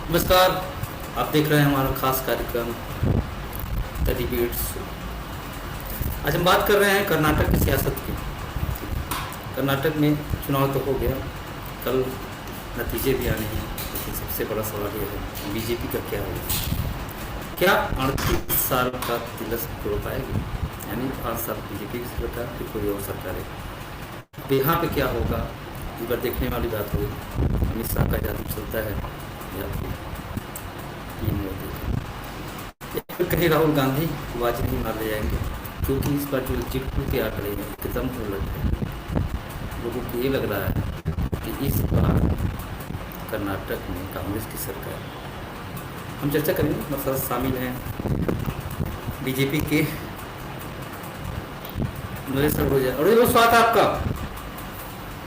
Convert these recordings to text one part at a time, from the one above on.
नमस्कार। आप देख रहे हैं हमारा खास कार्यक्रम द डिबेट्स। आज हम बात कर रहे हैं कर्नाटक की सियासत की। कर्नाटक में चुनाव तो हो गया, कल नतीजे भी आने हैं, लेकिन सबसे बड़ा सवाल यह है बीजेपी का क्या होगा। क्या 38 साल का तिलक तोड़ पाएगी? यानी 5 साल बीजेपी की सरकार, फिर कोई और सरकार है। अब यहाँ पे क्या होगा, इस बार देखने वाली बात होगी। अमित शाह का जादू चलता है या फिर पीएम मोदी या फिर कहीं राहुल गांधी आवाज नहीं मार ले जाएंगे, क्योंकि इस बार जो चिटपुट के आंकड़े हैं एकदम उलट है। लोगों को ये लग रहा है कि इस बार कर्नाटक में कांग्रेस की सरकार। हम चर्चा करेंगे, हमारे साथ शामिल हैं बीजेपी के नरेश सरोजा। और बहुत स्वागत है आपका।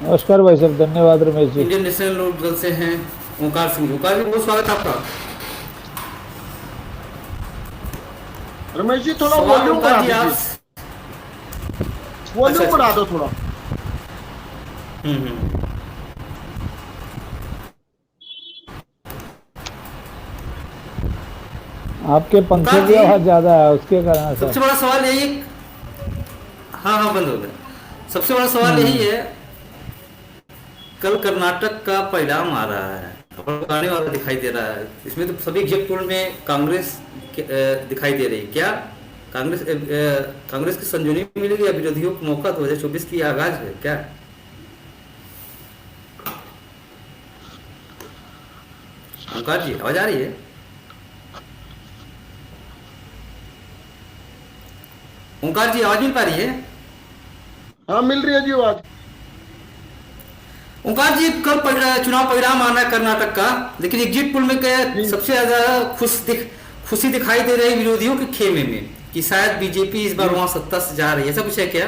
नमस्कार भाई साहब, धन्यवाद रमेश जी। इंडियन नेशनल लोक दल से हैं ओंकार सिंह। ओंकार जी, बहुत स्वागत है आपका। रमेश जी थोड़ा सवाल वॉल्यूम ओंकार बढ़ा जी आप। दीजिए, वॉल्यूम बढ़ा दो थोड़ा। हम्म। आपके पंखे ओंकार की जी, आवाज ज्यादा है, उसके कारण सबसे सर। बड़ा सवाल यही। हाँ हाँ, बंद हो गया। सबसे बड़ा सवाल यही है, कल कर्नाटक का परिणाम आ रहा है और आने वाला दिखाई दे रहा है। इसमें तो सभी एग्जिट पोल में कांग्रेस दिखाई दे रही है। क्या कांग्रेस की संजोनी मिलेगी या विरोधियों को मौका 2024 की आगाज है क्या? ओंकार जी, आवाज आ रही है? ओंकार जी, आवाज मिल पा रही है? हाँ मिल रही है जी आवाज। ओंकार जी, कल चुनाव परिणाम आना है कर्नाटक का, लेकिन एग्जिट पोल में क्या जी सबसे ज्यादा खुशी दिखाई दे रही है विरोधियों के खेमे में कि शायद बीजेपी इस बार जी वहां सत्ता से जा रही है। ऐसा कुछ है क्या?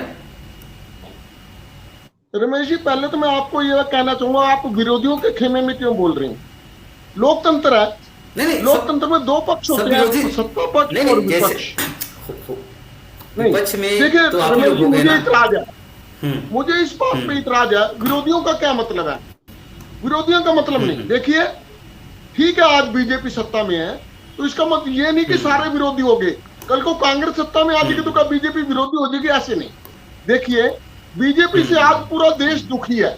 रमेश जी, पहले तो मैं आपको यह कहना चाहूंगा, आप विरोधियों के खेमे में क्यों बोल रहे हैं? लोकतंत्र है, नहीं नहीं, लोकतंत्र में दो पक्ष सब होते विरोधी। हैं, सत्ता पक्ष नहीं और नहीं, जैसे विपक्ष। नहीं विपक्ष में देखिए तो आप ही रमेश लोग जी, हो गए मुझे ना। इतराज है, हम्म मुझे इस बात पे हम्म इतराज है। विरोधियों का क्या मतलब है? विरोधियों का मतलब नहीं, हम्म देखिए ठीक है आज बीजेपी सत्ता में है तो इसका मतलब ये नहीं कि हम्म सारे विरोधी हो गए। कल को कांग्रेस सत्ता में आ जाएगी तो क्या बीजेपी विरोधी हो जाएगी? ऐसे नहीं। देखिए बीजेपी से आज पूरा देश दुखी है,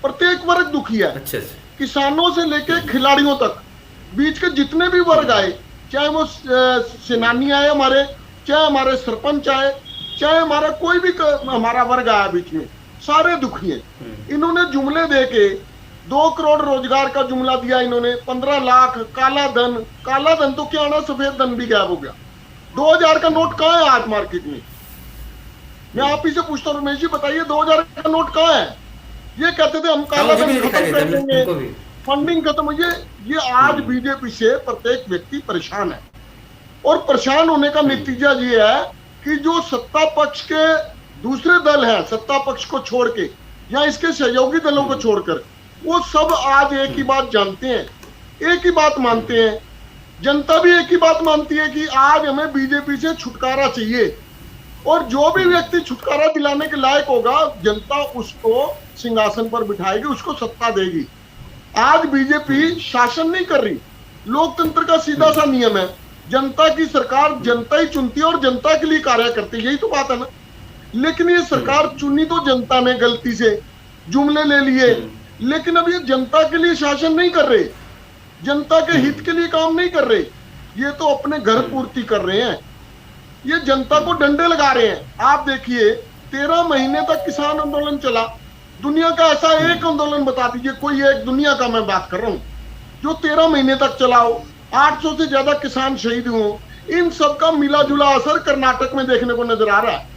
प्रत्येक वर्ग दुखी है, अच्छा अच्छा। किसानों से लेके खिलाड़ियों तक, बीच के जितने भी वर्ग आए, चाहे वो सेनानी आए हमारे, चाहे हमारे सरपंच आए, चाहे हमारा कोई भी हमारा वर्ग आया बीच में, सारे दुखी हैं। इन्होंने जुमले दे के 2 करोड़ रोजगार का जुमला दिया, इन्होंने 15 लाख काला धन। काला धन तो क्या आना, सफेद धन भी गायब हो गया। 2000 का नोट कहाँ है आज मार्केट में? मैं आप ही से पूछता हूँ रमेश जी, बताइए 2000 का नोट कहाँ है? ये कहते थे हम हाँ, काला मुझे भी धन नहीं दिखाई खत्म देता, कर देंगे, उनको भी। फंडिंग खत्म हो। ये आज बीजेपी से प्रत्येक व्यक्ति परेशान है, और परेशान होने का नतीजा ये है कि जो सत्ता पक्ष के दूसरे दल हैं, सत्ता पक्ष को छोड़ के या इसके सहयोगी दलों को छोड़कर, वो सब आज एक ही बात जानते हैं, एक ही बात मानते हैं। जनता भी एक ही बात मानती है कि आज हमें बीजेपी से छुटकारा चाहिए, और जो भी व्यक्ति छुटकारा दिलाने के लायक होगा जनता उसको सिंहासन पर बिठाएगी, उसको सत्ता देगी। आज बीजेपी शासन नहीं कर रही। लोकतंत्र का सीधा सा नियम है, जनता की सरकार जनता ही चुनती है और जनता के लिए कार्य करती है, यही तो बात है ना। लेकिन ये सरकार चुनी तो जनता ने गलती से, जुमले ले लिए, लेकिन अब ये जनता के लिए शासन नहीं कर रहे, जनता के हित के लिए काम नहीं कर रहे, ये तो अपने घर पूर्ति कर रहे हैं, ये जनता को डंडे लगा रहे हैं। आप देखिए 13 महीने तक किसान आंदोलन चला। दुनिया का ऐसा एक आंदोलन बता दीजिए, कोई एक, दुनिया का मैं बात कर रहा हूं, जो 13 महीने तक चला हो, 800 से ज्यादा किसान शहीद हुए। इन सब का मिला जुला असर कर्नाटक में देखने को नजर आ रहा है,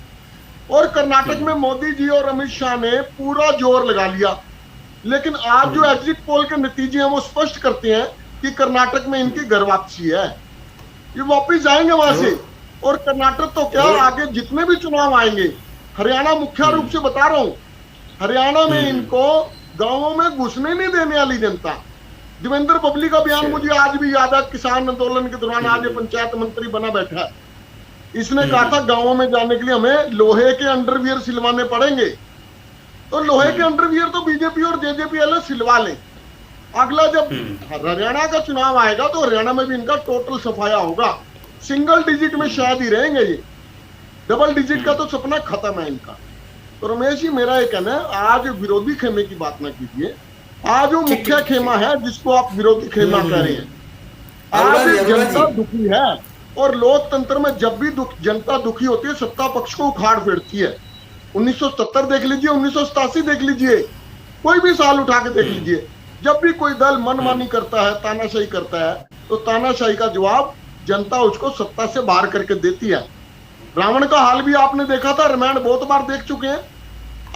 और कर्नाटक में मोदी जी और अमित शाह ने पूरा जोर लगा लिया। लेकिन आज जो एग्जिट पोल के नतीजे हैं वो स्पष्ट करते हैं कि कर्नाटक में इनकी घर वापसी है, ये वापिस जाएंगे वहां से। और कर्नाटक तो क्या, आगे जितने भी चुनाव आएंगे, हरियाणा मुख्य रूप से बता रहा हूं, हरियाणा में इनको गांवों में घुसने नहीं देने वाली जनता। देवेंद्र बबली का बयान मुझे आज भी याद है, किसान आंदोलन के दौरान, आज पंचायत मंत्री बना बैठा है, इसने कहा था गांवों में जाने के लिए हमें लोहे के अंडरवियर सिलवाने पड़ेंगे। तो लोहे के अंडरवियर तो बीजेपी और जेजेपी वाले सिलवा लें, अगला जब हरियाणा का चुनाव आएगा तो हरियाणा में भी इनका टोटल सफाया होगा। सिंगल डिजिट में शायद ही रहेंगे ये, डबल डिजिट का तो सपना खत्म है इनका। तो रमेश जी मेरा ये कहना है, आज विरोधी खेमे की बात ना कीजिए, आज वो मुख्य खेमा है जिसको आप विरोधी खेमा कह रहे हैं। आज जनता दुखी है और लोकतंत्र में जब भी जनता दुखी होती है सत्ता पक्ष को उखाड़ फेरती है। 1970 देख लीजिए, 1987 देख लीजिए, कोई भी साल उठा के देख लीजिए, जब भी कोई दल मनमानी करता है, तानाशाही करता है, तो तानाशाही का जवाब जनता उसको सत्ता से बाहर करके देती है। रावण का हाल भी आपने देखा था, रामायण बहुत बार देख चुके हैं।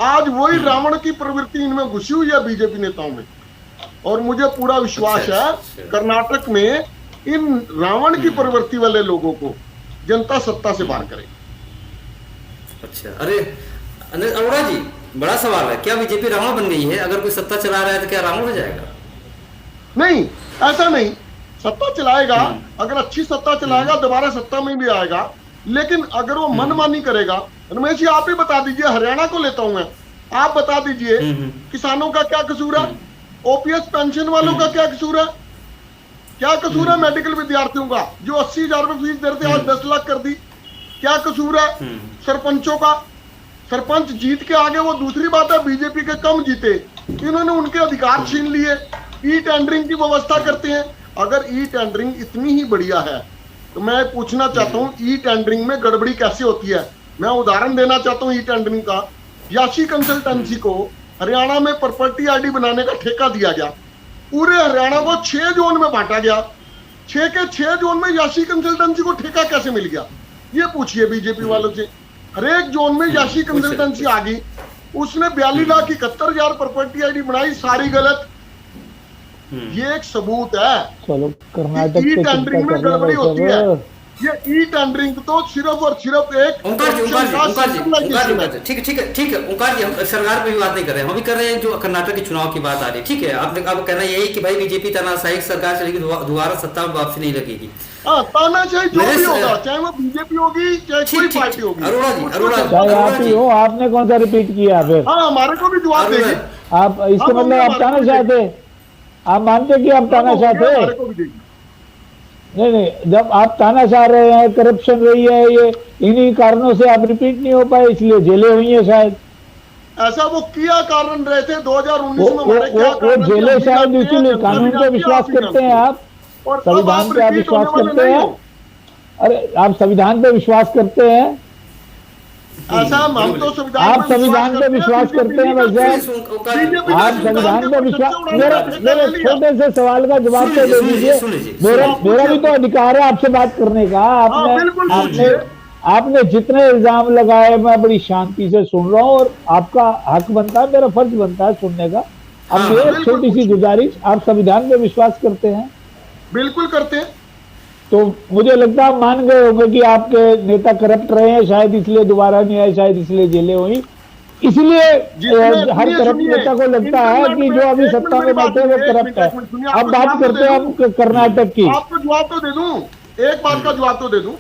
आज वही रावण की प्रवृत्ति इनमें घुसी हुई है बीजेपी नेताओं में, और मुझे पूरा विश्वास है कर्नाटक में इन रावण की प्रवृत्ति वाले लोगों को जनता सत्ता से बाहर करेगी। अच्छा, अरे अरोड़ा जी, बड़ा सवाल है, क्या बीजेपी रावण बन गई है? अगर कोई सत्ता चला रहा है तो क्या रावण हो जाएगा? नहीं, ऐसा नहीं। सत्ता चलाएगा, अगर अच्छी सत्ता चलाएगा दोबारा सत्ता में भी आएगा, लेकिन अगर वो मनमानी करेगा, रमेश जी आप ही बता दीजिए, हरियाणा को लेता हूं मैं, आप बता दीजिए किसानों का क्या कसूर है, ओपीएस पेंशन वालों का क्या कसूर है, क्या कसूर है मेडिकल विद्यार्थियों का जो 80,000 रुपए फीस देते आज 10 लाख कर दी, क्या कसूर है सरपंचों का? सरपंच जीत के आगे वो दूसरी बात है, बीजेपी के कम जीते, इन्होंने उनके अधिकार छीन लिए, ई टेंडरिंग की व्यवस्था करते हैं। अगर ई टेंडरिंग इतनी ही बढ़िया है तो मैं पूछना चाहता हूं ई टेंडरिंग में गड़बड़ी कैसे होती है? मैं उदाहरण देना चाहता हूं ई टेंडरिंग का। याशी कंसल्टेंसी को हरियाणा में प्रॉपर्टी आईडी बनाने का ठेका दिया गया, पूरे हरियाणा को 6 जोन में बांटा गया, 6 के 6 जोन में याशी कंसल्टेंसी को ठेका कैसे मिल गया? ये पूछिए बीजेपी वालों से। हर एक जोन में याशी कंसल्टेंसी आ गई, उसने 42,71,000 प्रॉपर्टी आईडी बनाई, सारी गलत। ये एक सबूत है। चलो कर्नाटक ई टेंडरिंग में गड़बड़ी होती है। ये ई टेंडरिंग तो सिर्फ और सिर्फ एक ओंकार जी, ठीक है ओंकार जी, हम सरकार पे भी बात नहीं कर रहे हैं, हम भी कर रहे हैं जो कर्नाटक के चुनाव की बात आ रही है। ठीक है, आपने अब कहना यही कि भाई बीजेपी तानाशाही सरकार चलेगी, दोबारा सत्ता में वापसी नहीं लगेगी। तानाशाही जो भी होगा, चाहे वो बीजेपी होगी चाहे कोई पार्टी होगी। अरोड़ा जी, आपने कौन सा रिपीट किया फिर? हाँ, हमारे को भी जवाब देंगे आप। इसके मतलब आप तानाशाह थे? आप मानते कि आप तानाशाह थे? नहीं, जब आप तानाशाह रहे हैं, करप्शन रही है, ये इन्हीं कारणों से आप रिपीट नहीं हो पाए, इसलिए जेलें हुई है शायद। ऐसा वो किया कारण रहे थे 2019 में हमारे क्या वो जेलें शायद इसीलिए। कानून पे विश्वास करते हैं आप, संविधान पे आप विश्वास करते हैं? अरे आप संविधान पे विश्वास करते हैं? ऐसा हम तो संविधान आप संविधान पे विश्वास करते हैं वैसे? आप संविधान पे विश्वास, मेरे छोटे से सवाल का जवाब तो दे दीजिए। मेरा भी तो अधिकार है आपसे बात करने का। आपने जितने इल्जाम लगाए मैं बड़ी शांति से सुन रहा हूँ, और आपका हक बनता है, मेरा फर्ज बनता है सुनने का। अब मेरी छोटी सी गुजारिश, आप संविधान पे विश्वास करते हैं? बिल्कुल करते हैं। तो मुझे लगता है मान गए होंगे कि आपके नेता करप्ट रहे हैं, शायद इसलिए दोबारा नहीं आए, शायद इसलिए जेलें हुई। इसलिए हर करप्ट नेता को लगता है कि जो अभी सत्ता में बैठे वो करप्ट है। अब बात करते हैं हम कर्नाटक की। आपको जवाब तो दे दूं, एक बात का जवाब तो दे दूं।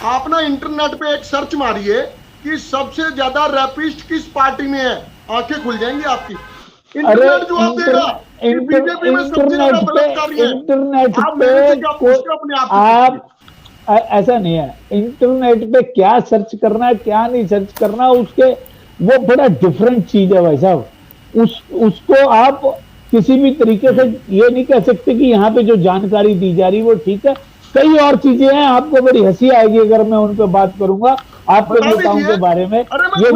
आप ना इंटरनेट पे एक सर्च मारिए कि सबसे ज्यादा रैपिस्ट किस पार्टी में है, आंखें खुल जाएंगी आपकी। इंटरनेट जवाब देगा। इंटरनेट पे आप ऐसा नहीं है, इंटरनेट पे क्या सर्च करना है क्या नहीं सर्च करना, उसके वो बड़ा डिफरेंट चीज है भाई साहब। उसको आप किसी भी तरीके से ये नहीं कह सकते कि यहाँ पे जो जानकारी दी जा रही वो ठीक है। कई और चीजें हैं, आपको बड़ी हंसी आएगी अगर मैं उन पर बात करूंगा आपके नेताओं के बारे में। ये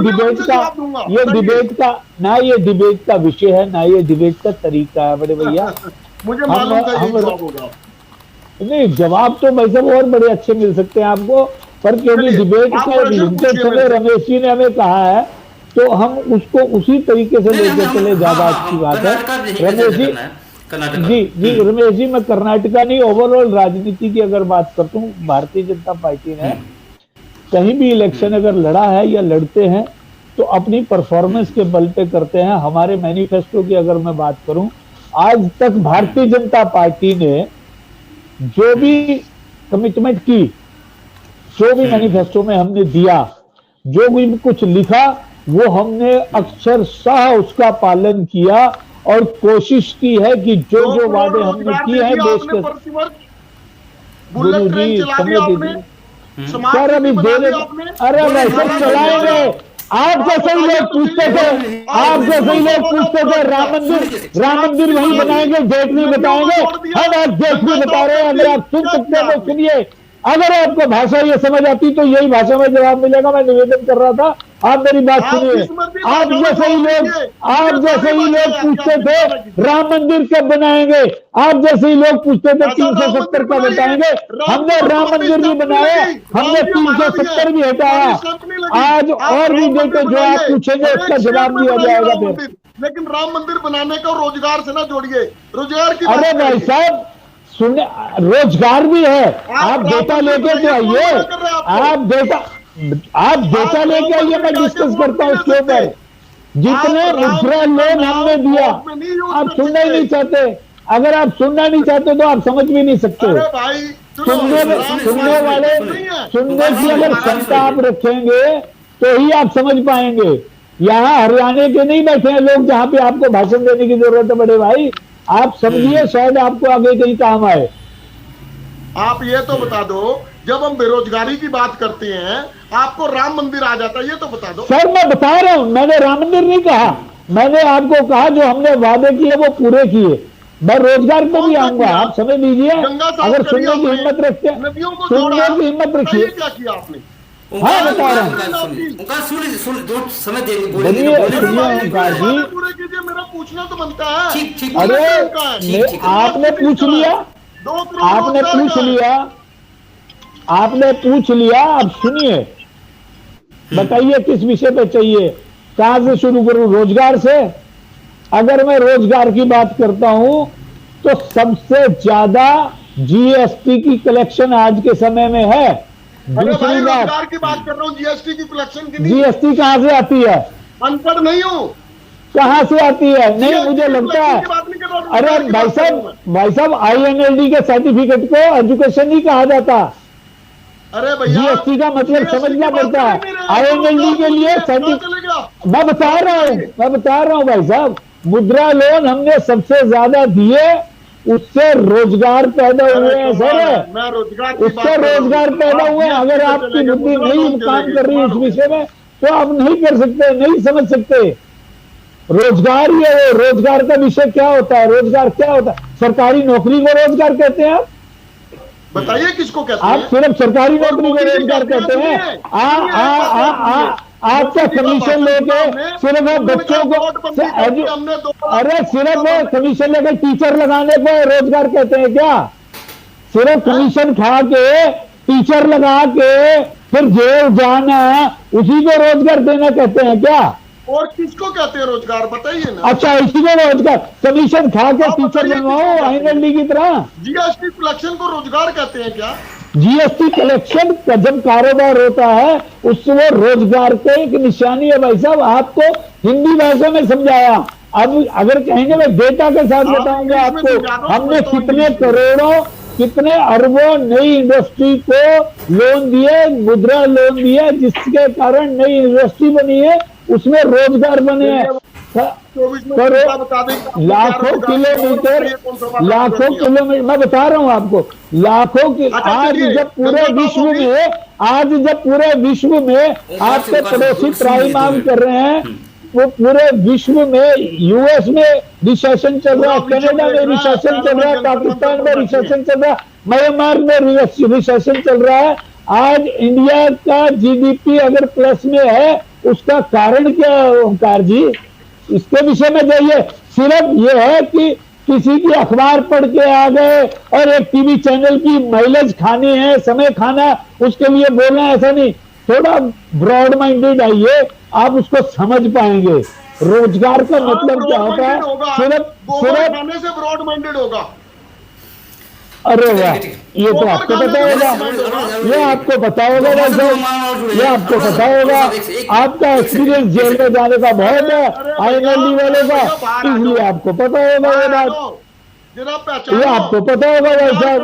डिबेट का विषय है ना, ये डिबेट का तरीका है बड़े भैया। मुझे मालूम था ये जवाब होगा। नहीं, जवाब तो भाई साहब और बड़े अच्छे मिल सकते हैं आपको, पर क्योंकि डिबेट के लिमिटेड समय रमेश जी ने हमें कहा है तो हम उसको उसी तरीके से लेकर चले। ज्यादा अच्छी बात है रमेश जी। जी रमेश जी, मैं कर्नाटका नहीं ओवरऑल राजनीति की अगर बात करता हूँ, भारतीय जनता पार्टी ने कहीं भी इलेक्शन अगर लड़ा है या लड़ते हैं तो अपनी परफॉर्मेंस के बल पे करते हैं। हमारे मैनिफेस्टो की अगर मैं बात करूं, आज तक भारतीय जनता पार्टी ने जो भी कमिटमेंट की, जो भी मैनिफेस्टो में हमने दिया, जो भी कुछ लिखा, वो हमने अक्षरशः उसका पालन किया। और कोशिश की है कि जो जो वादे हमने किए हैं देश के। बुलेट ट्रेन चला दी आपने, समाज अभी देने, अरे वैसे चलाएंगे। आप जैसे ही लोग पूछते थे, आप जैसे ही लोग पूछते थे राम मंदिर वहीं बनाएंगे, डेट नहीं बताएंगे। हम आज डेट भी बता रहे हैं, अगर आप सुन सकते हैं तो सुनिए। अगर आपको भाषा ये समझ आती तो यही भाषा में जवाब मिलेगा। मैं निवेदन कर रहा था, आप मेरी बात सुनिए। आप जैसे ही लोग पूछते थे राम मंदिर कब बनाएंगे, आप जैसे ही लोग पूछते थे 370 का बताएंगे। हमने राम मंदिर भी बनाया, हमने 370 भी हटाया। आज और भी डेटे जो आप पूछेंगे उसका जवाब दिया जाएगा फिर। लेकिन राम मंदिर बनाने को रोजगार से ना जोड़िए, रोजगार की। अरे भाई साहब सुनने, रोजगार भी है। आप डेटा लेके तो आइए, आप डेटा लेके आइए, मैं डिस्कस करता हूं उसके ऊपर। जितने मुद्रा लोन हमने दिया, आप सुनना ही नहीं चाहते। अगर आप सुनना नहीं चाहते तो आप समझ भी नहीं सकते। सुनने वाले, सुनने की अगर क्षमता आप रखेंगे तो ही आप समझ पाएंगे। यहाँ हरियाणा के नहीं बैठे हैं लोग जहां पे आपको भाषण देने की जरूरत है बड़े भाई। आप समझिए, शायद आपको आगे कहीं काम आए। आप ये तो बता दो, जब हम बेरोजगारी की बात करते हैं आपको राम मंदिर आ जाता है, ये तो बता दो। सर मैं बता रहा हूं, मैंने राम मंदिर नहीं कहा, मैंने आपको कहा जो हमने वादे किए वो पूरे किए। मैं रोजगार पे भी आऊंगा, आप समझ लीजिए। अगर सुनने की हिम्मत रखते हैं, सुनने की हिम्मत रखिए। क्या किया आपने? हाँ बता रहा हूँ, ओंकार जी। मेरा पूछना तो बनता है। अरे आपने पूछ लिया, आपने पूछ लिया। अब सुनिए, बताइए किस विषय पे चाहिए, कहां से शुरू करूं? रोजगार से। अगर मैं रोजगार की बात करता हूं तो सबसे ज्यादा जीएसटी की कलेक्शन आज के समय में है। दूसरी रोजगार की बात कर रहा हूं, जीएसटी की कलेक्शन की नहीं। जीएसटी कहां से आती है? अनपढ़ नहीं हूं। कहां से आती है? नहीं, मुझे लगता है। अरे भाई साहब INLD के सर्टिफिकेट को एजुकेशन नहीं कहा जाता। अरे भैया, जीएसटी का मतलब समझना पड़ता है। INLD के लिए सर्टिफिकेट मैं बता रहा हूं भाई साहब। मुद्रा लोन हमने सबसे ज्यादा दिए, उससे रोजगार पैदा हुए हैं सर, उससे रोजगार पैदा हुए। अगर आपकी बुद्धि नहीं काम कर रही उस विषय में तो आप नहीं कर सकते, नहीं समझ सकते। रोजगार ही है। रोजगार का विषय क्या होता है? रोजगार क्या होता है? सरकारी नौकरी को रोजगार कहते हैं आप? बताइए किसको कहते हैं? आप सिर्फ सरकारी नौकरी को रोजगार कहते हैं? आपका कमीशन लेके सिर्फ बच्चों को, अरे सिर्फ कमीशन लेकर टीचर लगाने को रोजगार कहते हैं क्या? सिर्फ कमीशन खा के टीचर लगा के फिर जेल जाना, उसी को रोजगार देना कहते हैं क्या? और किसको कहते हैं रोजगार, बताइए ना। अच्छा, इसी को रोजगार, कमीशन खा के टीचर बनवाओ INLD की तरह। जीएसटी कलेक्शन को रोजगार कहते हैं क्या? जीएसटी कलेक्शन का जब कारोबार होता है उसमें रोजगार का एक निशानी है भाई साहब। आपको हिंदी भाषा में समझाया, अब अगर कहेंगे मैं डेटा के साथ बताऊंगा आपको। हमने कितने करोड़ों, कितने अरबों नई इंडस्ट्री को लोन दिए, मुद्रा लोन दिए, जिसके कारण नई इंडस्ट्री बनी है, उसमें रोजगार बने हैं। लाखों किलोमीटर, मैं बता रहा हूं आपको, लाखों की। आज जब पूरे विश्व में आपके पड़ोसी त्राहिमाम कर रहे हैं, वो पूरे विश्व में, यूएस में रिसेशन चल रहा है, कनाडा में रिसेशन चल रहा है, पाकिस्तान में रिसेशन चल रहा है, म्यांमार में रिसेशन चल रहा है। आज इंडिया का GDP अगर प्लस में है, उसका कारण क्या है ओंकार जी? इसके विषय में जाइए। सिर्फ ये है कि किसी की अखबार पढ़ के आ गए और एक टीवी चैनल की माइलेज खानी है, समय खाना, उसके लिए बोलना, ऐसा नहीं। थोड़ा ब्रॉड माइंडेड आइए, आप उसको समझ पाएंगे। रोजगार का मतलब क्या होता है? सिर्फ खाने से ब्रॉड माइंडेड होगा। अरे वाह, ये तो आपको पता होगा, ये आपको पता होगा भाई साहब, ये आपको पता होगा। आपका एक्सपीरियंस जेल में जाने का बहुत है INLD वाले का, इसलिए आपको पता होगा ये बात, ये आपको पता होगा भाई साहब।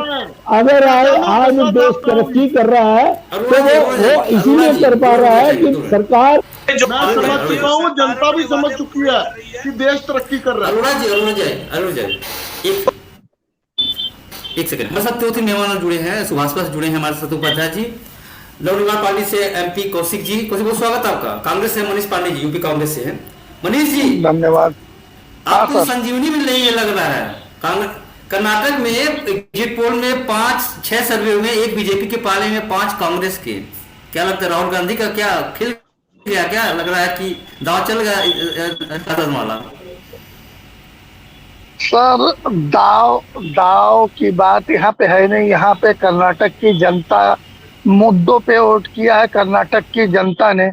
अगर आज देश तरक्की कर रहा है तो वो इसीलिए कर पा रहा है कि सरकार मैं समझ चुका हूँ, जनता भी समझ चुकी है कि देश तरक्की कर रहा है। अरुणा जी एक सेकंड, हमारे साथ 2-3 मेहमान जुड़े हैं, सुभाष जुड़े हैं हमारे साथ, उपाध्याय जी, नवनिर्माण पार्टी से एमपी कौशिक जी, कौशिक बहुत स्वागत है आपका। कांग्रेस से मनीष पांडे जी, यूपी कांग्रेस से हैं। मनीष जी धन्यवाद। आपको संजीवनी मिल रही है लग रहा है। कर्नाटक में एग्जिट पोल में 5-6 सर्वे में एक बीजेपी के पाले में 5 कांग्रेस के। क्या लगता है राहुल गांधी का क्या खिल गया, क्या लग रहा है कि दांव चल गया माला? सर दाव की बात यहाँ पे है नहीं। यहाँ पे कर्नाटक की जनता मुद्दों पे वोट किया है, कर्नाटक की जनता ने।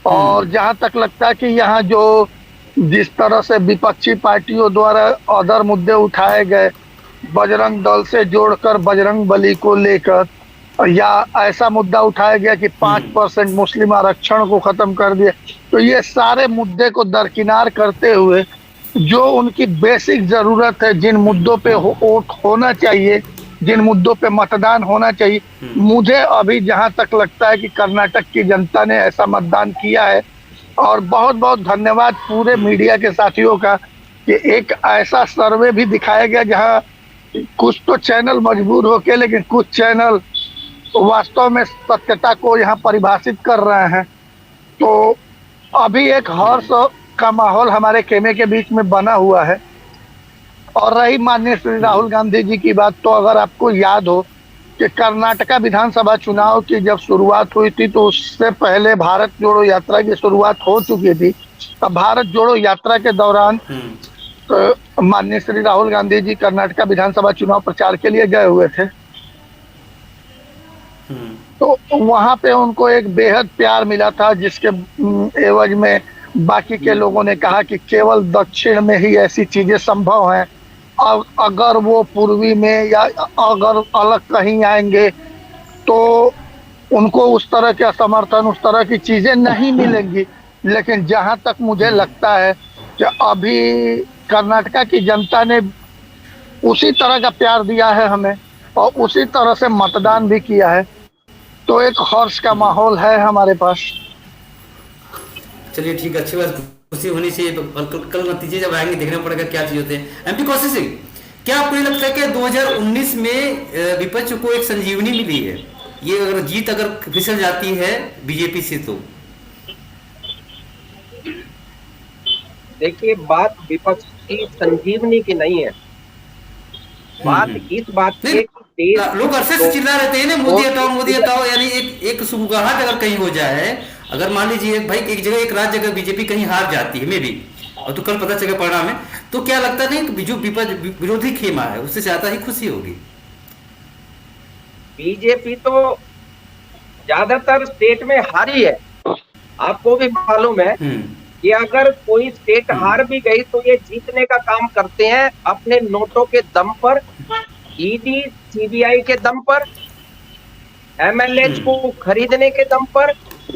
और जहाँ तक लगता है कि यहाँ जो जिस तरह से विपक्षी पार्टियों द्वारा अदर मुद्दे उठाए गए, बजरंग दल से जोड़कर बजरंग बली को लेकर, या ऐसा मुद्दा उठाया गया कि 5% मुस्लिम आरक्षण को खत्म कर दिया, तो ये सारे मुद्दे को दरकिनार करते हुए जो उनकी बेसिक जरूरत है, जिन मुद्दों पे वोट होना चाहिए, जिन मुद्दों पे मतदान होना चाहिए, मुझे अभी जहां तक लगता है कि कर्नाटक की जनता ने ऐसा मतदान किया है। और बहुत बहुत धन्यवाद पूरे मीडिया के साथियों का कि एक ऐसा सर्वे भी दिखाया गया जहां कुछ तो चैनल मजबूर होके, लेकिन कुछ चैनल वास्तव में सत्यता को यहाँ परिभाषित कर रहे हैं। तो अभी एक हर्ष का माहौल हमारे खेमे के बीच में बना हुआ है। और रही माननीय श्री राहुल गांधी जी की बात, तो अगर आपको याद हो कि कर्नाटका विधानसभा चुनाव की जब शुरुआत हुई थी, तो उससे पहले भारत जोड़ो यात्रा की शुरुआत हो चुकी थी। अब भारत जोड़ो यात्रा के दौरान माननीय श्री राहुल गांधी जी कर्नाटका विधानसभा चुनाव प्रचार के लिए गए हुए थे। तो वहां पे उनको एक बेहद प्यार मिला था, जिसके एवज में बाकी के लोगों ने कहा कि केवल दक्षिण में ही ऐसी चीजें संभव हैं, और अगर वो पूर्वी में या अगर अलग कहीं आएंगे तो उनको उस तरह का समर्थन, उस तरह की चीजें नहीं मिलेंगी। लेकिन जहां तक मुझे लगता है कि अभी कर्नाटका की जनता ने उसी तरह का प्यार दिया है हमें, और उसी तरह से मतदान भी किया है। तो एक हर्ष का माहौल है हमारे पास। चलिए ठीक है, अच्छी बात, खुशी होनी चाहिए। कल नतीजे जब आएंगे देखना पड़ेगा क्या चीज होते हैं। एमपी कौशिक सिंह, क्या आपको ये लगता है कि 2019 में विपक्ष को एक संजीवनी मिली है? ये अगर जीत अगर फिसल जाती है बीजेपी से, तो देखिए बात विपक्ष की संजीवनी की नहीं है, बात इस बात की लोग अरसे से चिल्ला रहते हैं ना, मोदी हटाओ, यानी एक सुगबुगाहट अगर कहीं हो जाए, अगर मान लीजिए भाई एक जगह एक राज्य अगर बीजेपी कहीं हार जाती है, मे भी, और तो कल पता चलेगा परिणाम है, तो क्या लगता नहीं कि जो विरोधी खेमा है उससे ज्यादा ही खुशी होगी? बीजेपी तो ज्यादातर स्टेट में हारी है, आपको भी मालूम है कि अगर कोई स्टेट हार भी गई तो ये जीतने का काम करते हैं अपने नोटों के दम पर, ईडी सीबीआई के दम पर, एमएलए को खरीदने के दम पर,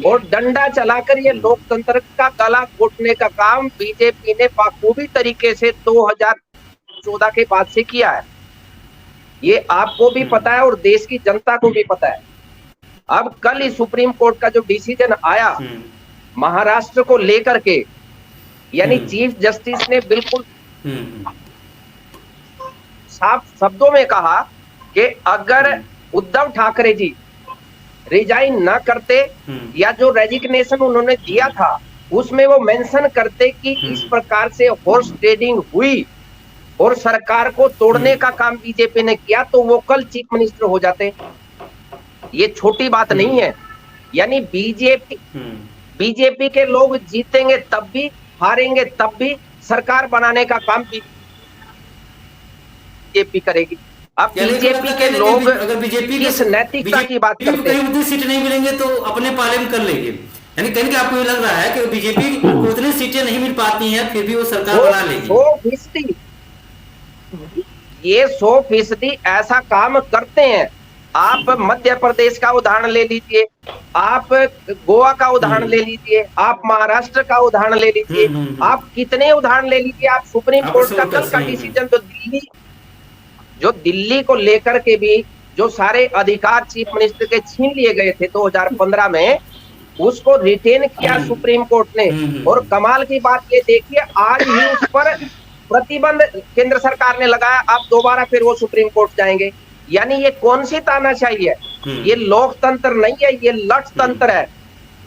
और डंडा चलाकर ये लोकतंत्र का गला घोटने का काम बीजेपी ने बाखूबी तरीके से 2014 के बाद से किया है। ये आपको भी पता है और देश की जनता को भी पता है। अब कल ही सुप्रीम कोर्ट का जो डिसीजन आया महाराष्ट्र को लेकर के, यानी चीफ जस्टिस ने बिल्कुल साफ शब्दों में कहा कि अगर उद्धव ठाकरे जी रिजाइन ना करते, या जो रेजिग्नेशन उन्होंने दिया था उसमें वो मेंशन करते कि इस प्रकार से हॉर्स ट्रेडिंग हुई और सरकार को तोड़ने का काम बीजेपी ने किया, तो वो कल चीफ मिनिस्टर हो जाते। ये छोटी बात नहीं है। यानी बीजेपी के लोग जीतेंगे तब भी, हारेंगे तब भी, सरकार बनाने का काम बीजेपी करेगी। अब बीजेपी के लोग अगर बीजेपी किस नैतिकता की बात करते हैं, उतनी सीट नहीं मिलेंगे तो अपने पाले में कर लेंगे। यानी कहीं कि आपको ये लग रहा है कि बीजेपी को उतनी सीटें नहीं मिल पाती हैं, फिर भी वो सरकार बना लेगी। 100%, ये 100% ऐसा काम करते हैं। आप मध्य प्रदेश का उदाहरण ले लीजिए, आप गोवा का उदाहरण ले लीजिए, आप महाराष्ट्र का उदाहरण ले लीजिए, आप कितने उदाहरण ले लीजिए। आप सुप्रीम कोर्ट का कल का डिसीजन जो दिल्ली को लेकर के भी जो सारे अधिकार चीफ मिनिस्टर के छीन लिए गए थे 2015 में, उसको रिटेन किया सुप्रीम कोर्ट ने। और कमाल की बात ये देखिए, आज ही उस पर प्रतिबंध केंद्र सरकार ने लगाया, आप दोबारा फिर वो सुप्रीम कोर्ट जाएंगे। यानी ये कौन सी तानाशाही है? ये लोकतंत्र नहीं है, ये लठ तंत्र है।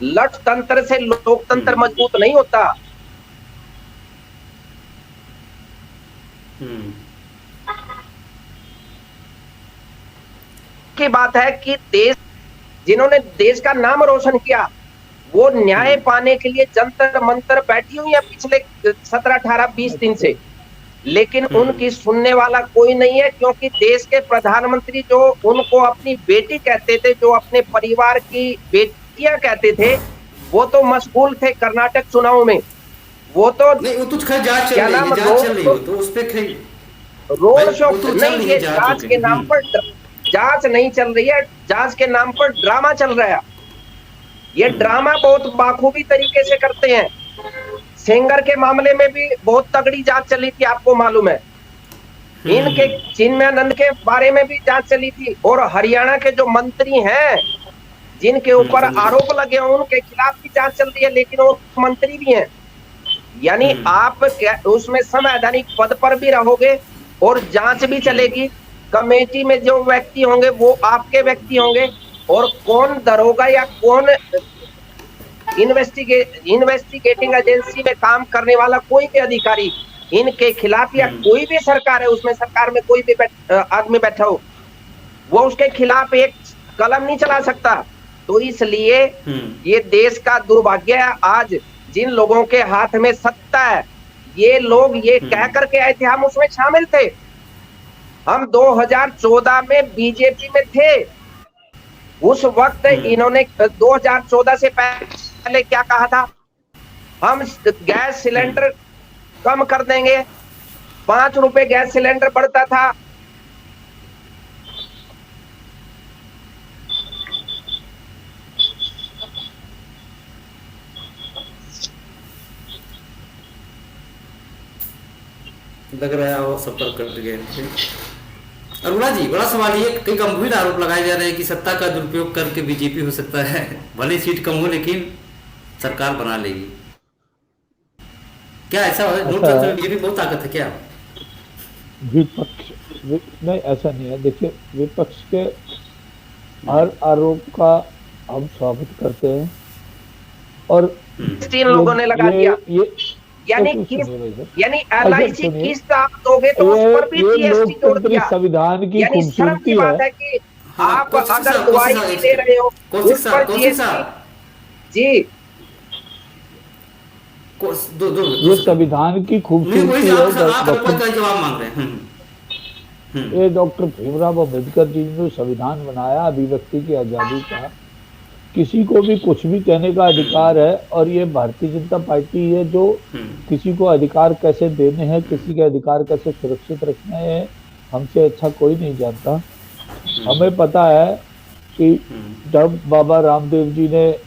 लठ तंत्र से लोकतंत्र मजबूत नहीं होता। की बात है कि देश, जिन्होंने देश का नाम रोशन किया, वो न्याय पाने के लिए जंतर मंतर बैठी हुई है पिछले 17, 18, 20 दिन से, लेकिन उनकी सुनने वाला कोई नहीं है। क्योंकि देश के प्रधानमंत्री जो उनको अपनी बेटी कहते थे, जो अपने परिवार की बेटियां कहते थे, वो तो मशगूल थे कर्नाटक चुनाव में। वो तो नहीं, वो तो जांच क्या नाम, रोड शो नहीं, ये जांच के नाम पर जांच नहीं चल रही है, जांच के नाम पर ड्रामा चल रहा है। ये ड्रामा बहुत बाखूबी तरीके से करते हैं। सेंगर के मामले में भी बहुत तगड़ी जांच चली थी, आपको मालूम है। इनके चिन्मयानंद के बारे में भी जांच चली थी। और हरियाणा के जो मंत्री हैं, जिनके ऊपर आरोप लगे हैं, उनके खिलाफ भी जांच चल रही है, लेकिन वो मंत्री भी हैं। यानी आप उसमें संवैधानिक पद पर भी रहोगे और जांच भी चलेगी। कमेटी में जो व्यक्ति होंगे वो आपके व्यक्ति होंगे, और कौन दरोगा या कौन इन्वेस्टिगेटिंग एजेंसी में काम करने वाला कोई भी अधिकारी इनके खिलाफ, या कोई भी सरकार है उसमें, सरकार में कोई भी आदमी बैठा हो, वो उसके खिलाफ एक कलम नहीं चला सकता। तो इसलिए ये देश का दुर्भाग्य है। आज जिन लोगों के हाथ में सत्ता है, ये लोग ये कह करके आए थे, हम उसमें शामिल थे। हम 2014 में बीजेपी में थे। उस वक्त इन्होंने 2014 से पहले क्या कहा था? हम गैस सिलेंडर कम कर देंगे, 5 रुपए गैस सिलेंडर पड़ता था। लग रहा है वो सब पर कट गए थे। अरुणा जी, बड़ा सवाल ये, कई गंभीर आरोप लगाए जा रहे हैं कि सत्ता का दुरुपयोग करके बीजेपी हो सकता है, भले सीट कम हो लेकिन सरकार बना लेगी। क्या ऐसा है? लोकतंत्र में बीजेपी बहुत ताकत है क्या? विपक्ष नहीं, ऐसा नहीं है। देखिए, विपक्ष के हर आरोप का हम स्वागत करते हैं। और 3 लोगों ने लगा दिया। यानी LIC किस्त आप दोगे तो उस पर भी GST जोड़ दिया। संविधान की यानी शर्म की बात है कि आप अगर दवाई भी ले रहे हो उस पर GST। जी, ये संविधान की खूबसूरती है। जवाब मांग रहे हैं। ये डॉक्टर भीमराव अम्बेडकर जी ने जो संविधान बनाया, अभिव्यक्ति की आजादी का, किसी को भी कुछ भी कहने का अधिकार है। और ये भारतीय जनता पार्टी है जो किसी को अधिकार कैसे देने हैं, किसी के अधिकार कैसे सुरक्षित रखने हैं, हमसे अच्छा कोई नहीं जानता। हमें पता है कि जब बाबा रामदेव जी ने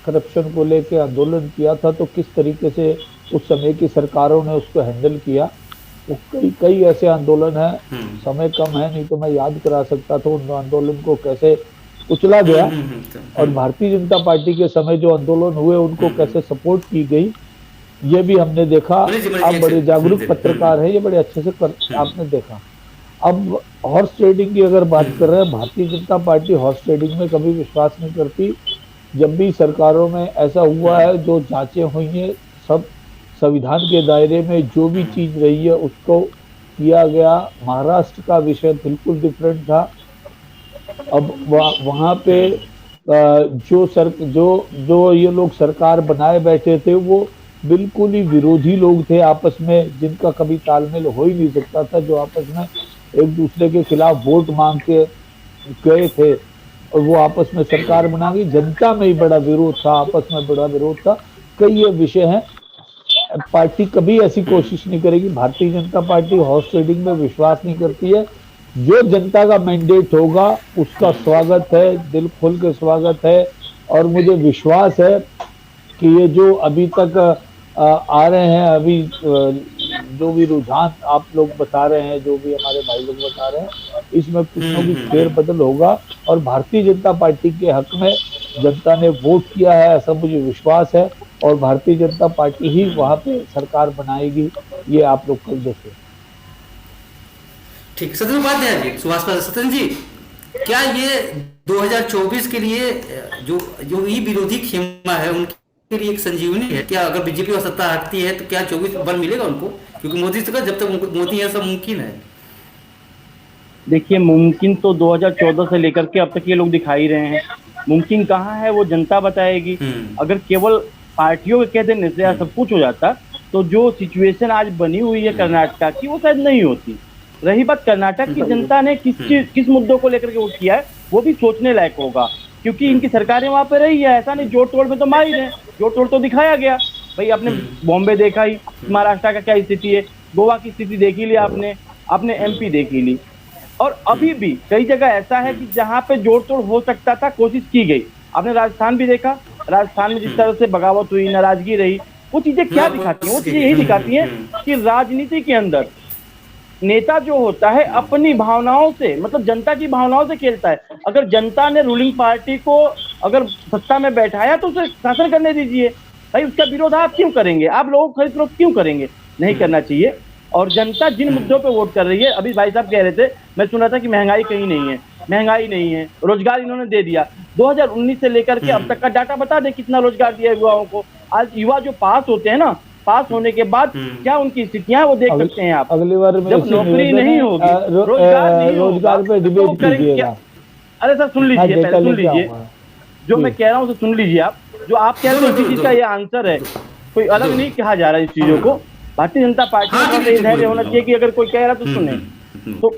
करप्शन को लेकर आंदोलन किया था, तो किस तरीके से उस समय की सरकारों ने उसको हैंडल किया। वो कई ऐसे आंदोलन है, समय कम है, नहीं तो मैं याद करा सकता था उन आंदोलन को कैसे उछला गया। और भारतीय जनता पार्टी के समय जो आंदोलन हुए उनको कैसे सपोर्ट की गई, ये भी हमने देखा। आप बड़े जागरूक पत्रकार हैं, ये बड़े अच्छे से आपने देखा। अब हॉर्स ट्रेडिंग की अगर बात कर रहे हैं, Bharatiya Janata party horse trading में कभी विश्वास नहीं करती। जब भी सरकारों में ऐसा हुआ है, जो जांचें हुई हैं, सब संविधान के दायरे में जो भी चीज रही है उसको किया गया। महाराष्ट्र का विषय बिल्कुल डिफरेंट था। अब वहाँ पे जो ये लोग सरकार बनाए बैठे थे, वो बिल्कुल ही विरोधी लोग थे आपस में, जिनका कभी तालमेल हो ही नहीं सकता था, जो आपस में एक दूसरे के खिलाफ वोट मांग के गए थे और वो आपस में सरकार बना गई। जनता में ही बड़ा विरोध था, आपस में बड़ा विरोध था। कई ये विषय हैं। पार्टी कभी ऐसी कोशिश नहीं करेगी। Bharatiya Janata party horse trading में विश्वास नहीं करती है। जो जनता का मैंडेट होगा उसका स्वागत है, दिल खोल के स्वागत है। और मुझे विश्वास है कि ये जो अभी तक आ रहे हैं, अभी जो भी रुझान आप लोग बता रहे हैं, जो भी हमारे भाई लोग बता रहे हैं, इसमें कुछ न कुछ फेरबदल होगा और भारतीय जनता पार्टी के हक में जनता ने वोट किया है, ऐसा मुझे विश्वास है, और भारतीय जनता पार्टी ही वहां पे सरकार बनाएगी, ये आप लोग कल देखिए। ठीक, सत्येंद्र उपाध्याय जी, सुभाष पाल सत्येंद्र जी, क्या ये 2024 के लिए जो जो ये विरोधी खेमा है उनके लिए एक संजीवनी है क्या? अगर बीजेपी और सत्ता हटती है तो क्या 24 बल मिलेगा उनको? क्योंकि मोदी से जब तक मोदी है सब मुमकिन है। देखिए, मुमकिन तो 2014 से लेकर के अब तक ये लोग दिखाई रहे हैं। मुमकिन कहाँ है वो जनता बताएगी। अगर केवल पार्टियों के कह देने से सब कुछ हो जाता तो जो सिचुएशन आज बनी हुई है कर्नाटक की वो शायद नहीं होती। रही बात कर्नाटक की जनता ने किस मुद्दों को लेकर के वोट किया है, वो भी सोचने लायक होगा, क्योंकि इनकी सरकारें वहां पे रही है। ऐसा नहीं जोड़ तोड़ में तो माहिर है, जोड़ तोड़ तो दिखाया गया। भाई आपने बॉम्बे देखा ही, महाराष्ट्र का क्या स्थिति है, गोवा की स्थिति देखी ली आपने एमपी देखी ली, और अभी भी कई जगह ऐसा है कि जहां पे जोड़ तोड़ हो सकता था, कोशिश की गई। आपने राजस्थान भी देखा, राजस्थान में जिस तरह से बगावत हुई, नाराजगी रही, वो चीजें क्या दिखाती हैं? वो चीजें यही दिखाती हैं कि राजनीति के अंदर नेता जो होता है अपनी भावनाओं से, मतलब जनता की भावनाओं से खेलता है। अगर जनता ने रूलिंग पार्टी को अगर सत्ता में बैठाया तो उसे शासन करने दीजिए। भाई उसका विरोध आप क्यों करेंगे? आप लोगों को खरीद फरोख्त क्यों करेंगे? नहीं करना चाहिए। और जनता जिन मुद्दों पे वोट कर रही है, अभी भाई साहब कह रहे थे, मैं सुना था कि महंगाई कहीं नहीं है, महंगाई नहीं है, रोजगार इन्होंने दे दिया। 2019 से लेकर के अब तक का डाटा बता दें कितना रोजगार दिया युवाओं को। आज युवा जो पास होते हैं ना, पास होने के बाद क्या उनकी स्थितियां वो देख सकते हैं आप। अगली बार में जब नौकरी नहीं होगी, रोजगार पे डिबेट कीजिएगा। अरे सर सुन लीजिए, पहले सुन लीजिए जो मैं कह रहा हूँ, सुन लीजिए आप। जो आप कह रहे हो इसी चीज का ये आंसर है, कोई अलग नहीं कहा जा रहा है इस चीजों को। भारतीय जनता पार्टी का ये धैर्य होना चाहिए कि अगर कोई कह रहा तो सुने। तो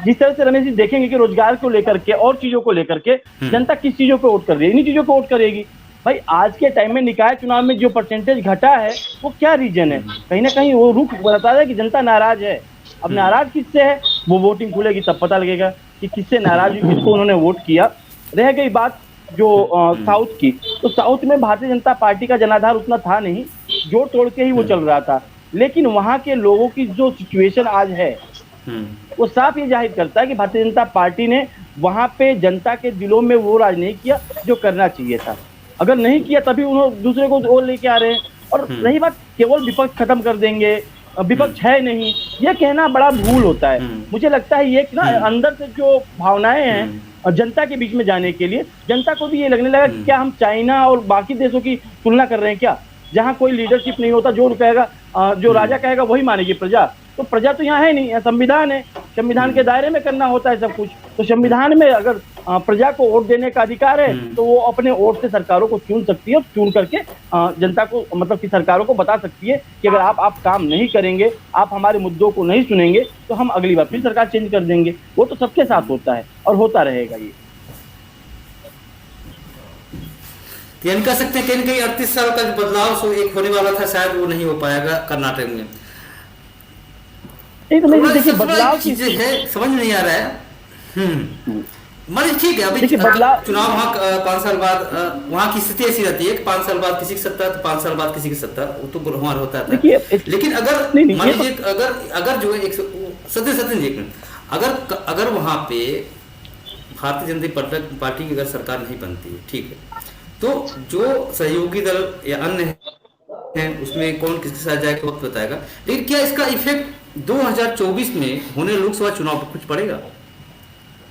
जिस तरह से रमेश जी देखेंगे कि रोजगार को लेकर के और चीजों को लेकर के जनता किस चीजों पे वोट कर रही है, इन्हीं चीजों पे वोट करेगी। भाई आज के टाइम में निकाय चुनाव में जो परसेंटेज घटा है वो क्या रीजन है? कहीं ना कहीं वो रुख बताता है कि जनता नाराज है। अब नाराज किससे है, वो वोटिंग खुलेगी तब पता लगेगा कि किससे नाराज हुई, किसको उन्होंने वोट किया। रह गई बात जो साउथ की, तो साउथ में भारतीय जनता पार्टी का जनाधार उतना था नहीं, जोड़ तोड़ के ही वो चल रहा था। लेकिन वहां के लोगों की जो सिचुएशन आज है वो साफ ये जाहिर करता है कि भारतीय जनता पार्टी ने वहां पे जनता के दिलों में वो राज नहीं किया जो करना चाहिए था। अगर नहीं किया तभी उन्होंने दूसरे को और लेके आ रहे हैं। और रही बात केवल विपक्ष खत्म कर देंगे, विपक्ष है नहीं, ये कहना बड़ा भूल होता है। मुझे लगता है ये ना अंदर से जो भावनाएं हैं जनता के बीच में जाने के लिए, जनता को भी ये लगने लगा कि क्या हम चाइना और बाकी देशों की तुलना कर रहे हैं क्या, जहाँ कोई लीडरशिप नहीं होता, जो कहेगा, जो राजा कहेगा वही मानेगी प्रजा। तो प्रजा तो यहाँ है नहीं, यहाँ संविधान है, संविधान के दायरे में करना होता है सब कुछ। तो संविधान में अगर प्रजा को वोट देने का अधिकार है तो वो अपने वोट से सरकारों को चुन सकती है और चुन करके जनता को, मतलब कि सरकारों को बता सकती है कि अगर आप काम नहीं करेंगे, आप हमारे मुद्दों को नहीं सुनेंगे तो हम अगली बार फिर सरकार चेंज कर देंगे। वो तो सबके साथ होता है और होता रहेगा। ये यानी कह सकते हैं कहीं 38 साल का जो बदलाव सो एक होने वाला था, शायद वो नहीं हो पाएगा कर्नाटक में। देखिए बदलाव की चीजें है, समझ नहीं आ रहा है। मतलब ठीक है, अभी चुनाव वहाँ 5 साल बाद वहाँ की स्थिति ऐसी रहती है कि 5 साल बाद किसी की सत्ता तो 5 साल बाद किसी की सत्ता, वो तो हमारा होता था। लेकिन अगर मान लीजिए अगर जो है सत्य जी, अगर वहाँ पे भारतीय जनता पार्टी की अगर सरकार नहीं बनती है, ठीक है, तो जो सहयोगी दल या अन्य हैं उसमें कौन किसके साथ जाएगा वक्त बताएगा। लेकिन क्या इसका इफेक्ट 2024 में होने लोकसभा चुनाव पर कुछ पड़ेगा?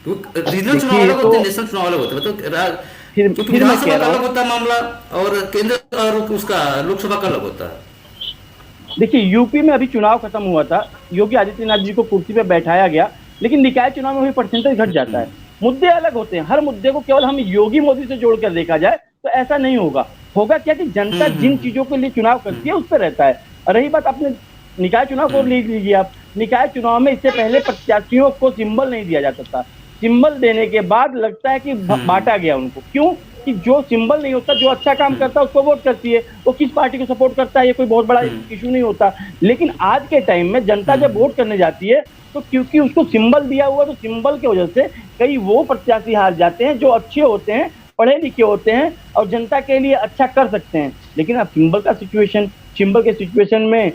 रीजनल चुनाव अलग होते हैं, नेशनल चुनाव अलग होते हैं, मतलब विधानसभा का अलग होता है मामला और केंद्र और उसका लोकसभा का अलग होता है। देखिए यूपी में अभी चुनाव खत्म हुआ था, योगी आदित्यनाथ जी को कुर्सी पे बैठाया गया, लेकिन निकाय चुनाव में भी परसेंटेज घट जाता है। मुद्दे अलग होते हैं, हर मुद्दे को केवल हम योगी मोदी से जोड़कर देखा जाए तो ऐसा नहीं होगा। होगा क्या कि जनता जिन चीजों के लिए चुनाव करती है उस पर रहता है। रही बात अपने निकाय चुनाव को ले लीजिए आप, निकाय चुनाव में इससे पहले प्रत्याशियों को सिंबल नहीं दिया जाता था। सिंबल देने के बाद लगता है कि बांटा गया उनको, क्यों कि जो सिंबल नहीं होता, जो अच्छा काम करता है उसको वोट करती है, वो किस पार्टी को सपोर्ट करता है ये कोई बहुत बड़ा इशू नहीं होता। लेकिन आज के टाइम में जनता जब वोट करने जाती है तो क्योंकि उसको सिंबल दिया हुआ, तो सिंबल की वजह से कई वो प्रत्याशी हार जाते हैं जो अच्छे होते हैं, पढ़े लिखे होते हैं और जनता के लिए अच्छा कर सकते हैं। लेकिन अब सिंबल के सिचुएशन में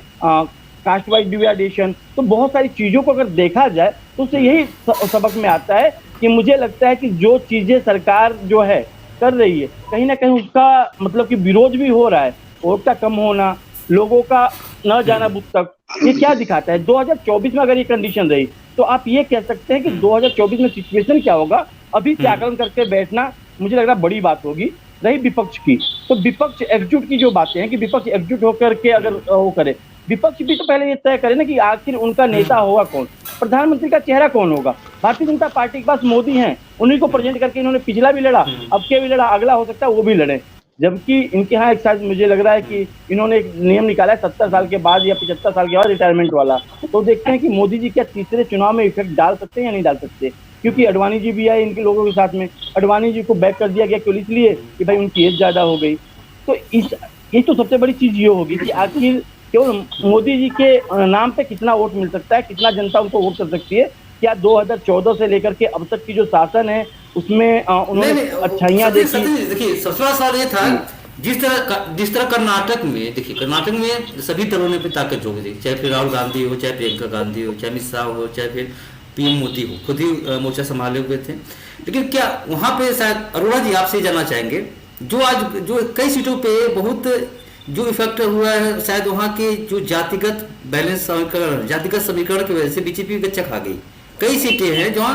कास्ट वाइज डिवाइडेशन, तो बहुत सारी चीजों को अगर देखा जाए तो उससे यही सबक में आता है कि मुझे लगता है कि जो चीजें सरकार जो है कर रही है, कहीं ना कहीं उसका मतलब कि विरोध भी हो रहा है। वोट का कम होना, लोगों का न जाना बूथ तक, ये क्या दिखाता है? 2024 में अगर ये कंडीशन रही तो आप ये कह सकते हैं कि 2024 में सिचुएशन क्या होगा। अभी से आकलन करके बैठना मुझे लग रहा है बड़ी बात होगी। रही विपक्ष की, तो विपक्ष एकजुट की जो बातें हैं कि विपक्ष एकजुट होकर के अगर वो करे, विपक्ष भी तो पहले ये तय करे ना कि आखिर उनका नेता होगा कौन, प्रधानमंत्री का चेहरा कौन होगा। भारतीय जनता पार्टी के पास मोदी हैं, उन्हीं को प्रेजेंट करके इन्होंने पिछला भी लड़ा, अब के भी लड़ा, अगला हो सकता है वो भी लड़े। जबकि इनके यहाँ एक शायद मुझे लग रहा है कि इन्होंने एक नियम निकाला है 70 साल के बाद या 75 साल के बाद रिटायरमेंट वाला। तो देखते हैं कि मोदी जी क्या तीसरे चुनाव में इफेक्ट डाल सकते हैं या नहीं डाल सकते, क्योंकि अडवाणी जी भी आए इनके लोगों के साथ में। अडवाणी जी को बैक कर दिया गया केवल इसलिए कि भाई उनकी एज ज्यादा हो गई। तो ये तो सबसे बड़ी चीज ये होगी कि आखिर केवल मोदी जी के नाम पे कितना वोट मिल सकता है, कितना जनता उनको वोट कर सकती है। क्या 2014 से लेकर के अब तक की जो शासन है उसमें उन्होंने अच्छाइयाँ देखी। देखिए सबसे बड़ा सवाल ये था, जिस तरह कर्नाटक में, देखिए कर्नाटक में सभी दलों ने ताकत जोड़ दी, चाहे फिर राहुल गांधी हो, चाहे प्रियंका गांधी हो, चाहे अमित शाह हो, चाहे फिर पीएम मोदी हो, खुद ही मोर्चा संभाले हुए थे। लेकिन क्या वहां पे शायद अरोड़ा जी आपसे जानना चाहेंगे, जो कई सीटों पे बहुत जो इफेक्ट हुआ है, शायद वहाँ के जो जातिगत बैलेंस समीकरण, जातिगत समीकरण की वजह से बीजेपी गच्चा खा गई। कई सीटें हैं जहाँ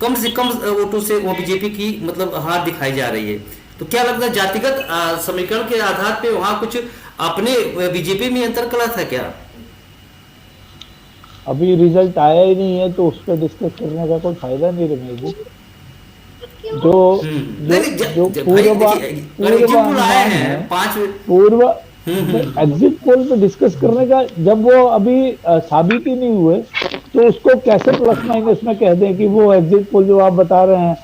कम से कम वोटों से वो बीजेपी की मतलब हार दिखाई जा रही है। तो क्या लगता है जातिगत समीकरण के आधार पे वहाँ कुछ अपने बीजेपी में अंतर कला था क्या? अभी रिजल्ट आया ही नहीं है तो उस पर डिस्कस करने का कोई फायदा नहीं रमेश जी। पूर्व एग्जिट पोल पे डिस्कस करने का, जब वो अभी साबित ही नहीं हुए तो उसको कैसे प्लस माइनस में कह दें कि वो एग्जिट पोल जो आप बता रहे हैं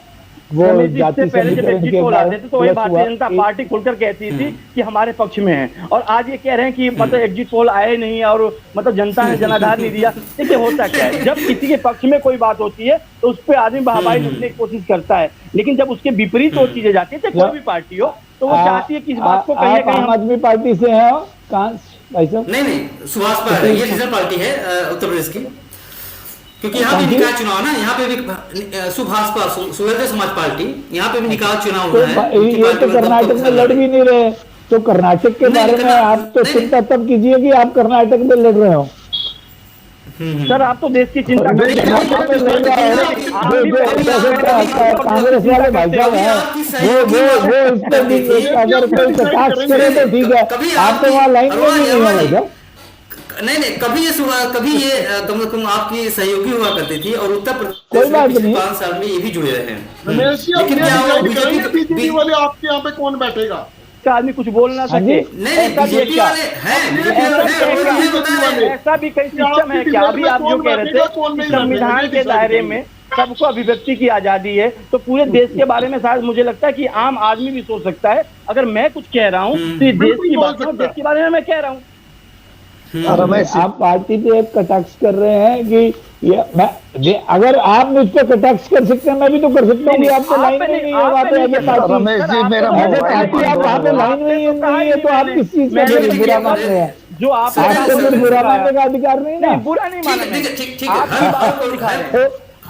वो जाति समीकरण के बाद तो वही भारतीय जनता पार्टी खुलकर कहती थी कि हमारे पक्ष में है, और आज ये कह रहे हैं कि मतलब एग्जिट पोल आए नहीं और मतलब जनता ने जनाधार नहीं दिया। देखिए होता क्या है, जब किसी के पक्ष में कोई बात होती है तो उस पर आदमी बहाबाही लूटने की कोशिश करता है, लेकिन जब उसके विपरीत वो चीजें जाती है, कोई भी पार्टी हो, तो वो चाहती है कि इस बात को कहीं कहीं। आम आदमी पार्टी से है भाई साहब? नहीं सुभाष पार्टी, ये रीजनल पार्टी है उत्तर प्रदेश की, क्योंकि यहाँ भी निकाय चुनाव ना, यहाँ पे भी सुभाषपा सुहेलदेव समाज पार्टी, यहाँ पे भी निकाय चुनाव हुआ है। ये तो कर्नाटक में लड़ भी नहीं रहे, तो कर्नाटक के बारे में आप तो चिंता तब कीजिए कि आप कर्नाटक में लड़ रहे हो। सर आप तो देश की चिंता कांग्रेस वाले भाई साहब हैं, वो इस पर अगर कोई कटाक्ष करे तो ठीक है, आप तो वहाँ लाइन में नहीं है भाई साहब। नहीं कभी ये कम से कम आपकी सहयोगी हुआ करती थी, और उत्तर कोई बात प्रदेश नहीं, 5 साल में ये भी जुड़े रहे हैं। लेकिन बीजेपी वाले आपके यहाँ पे कौन बैठेगा? आदमी कुछ बोल ना सके, बीजेपी वाले हैं, ऐसा भी कई सिस्टम है क्या? अभी आप जो कह रहे थे संविधान के दायरे में सबको अभिव्यक्ति की आजादी है, तो पूरे देश के बारे में शायद मुझे लगता है कि आम आदमी भी सोच सकता है। अगर मैं कुछ कह रहा हूँ तो देश की बात, देश के बारे में मैं कह रहा हूँ। आप पार्टी पे एक कटाक्ष कर रहे हैं कि अगर आप मुझ पर कटाक्ष कर सकते हैं, मैं भी तो कर सकता हूँ। आप तो लाइन में नहीं है वहाँ पे, पार्टी आप वहाँ पे लाइन में नहीं है तो आप किस चीज का बुरा मान रहे हैं? जो आपको फिर बुरा मानने का अधिकार नहीं ना। बुरा नहीं माना,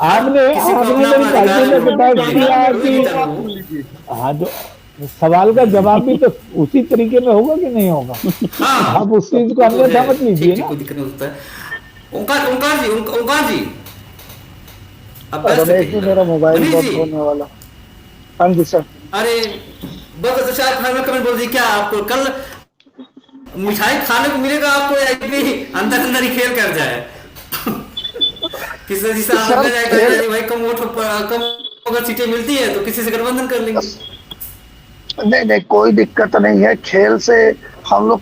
आपने मेरी पार्टी में कटाक्ष किया कि हाँ, जो सवाल का जवाब भी तो उसी तरीके में होगा कि नहीं होगा? आप उस चीज को अन्यथा मत लीजिए ना। कोई दिक्कत नहीं होता है। ओंकार जी रमेश जी मेरा मोबाइल बंद होने वाला। हाँ जी सर। अरे बस शायद कमेंट बोल दी क्या आपको कल मिठाई खाने को मिलेगा आपको, या अंदर अंदर ही खेल कर जाए किसी से जाएगा भाई, कम वोट कम अगर सीटें मिलती है तो किसी से गठबंधन कर लेंगे। नहीं कोई दिक्कत नहीं है। खेल से हम लोग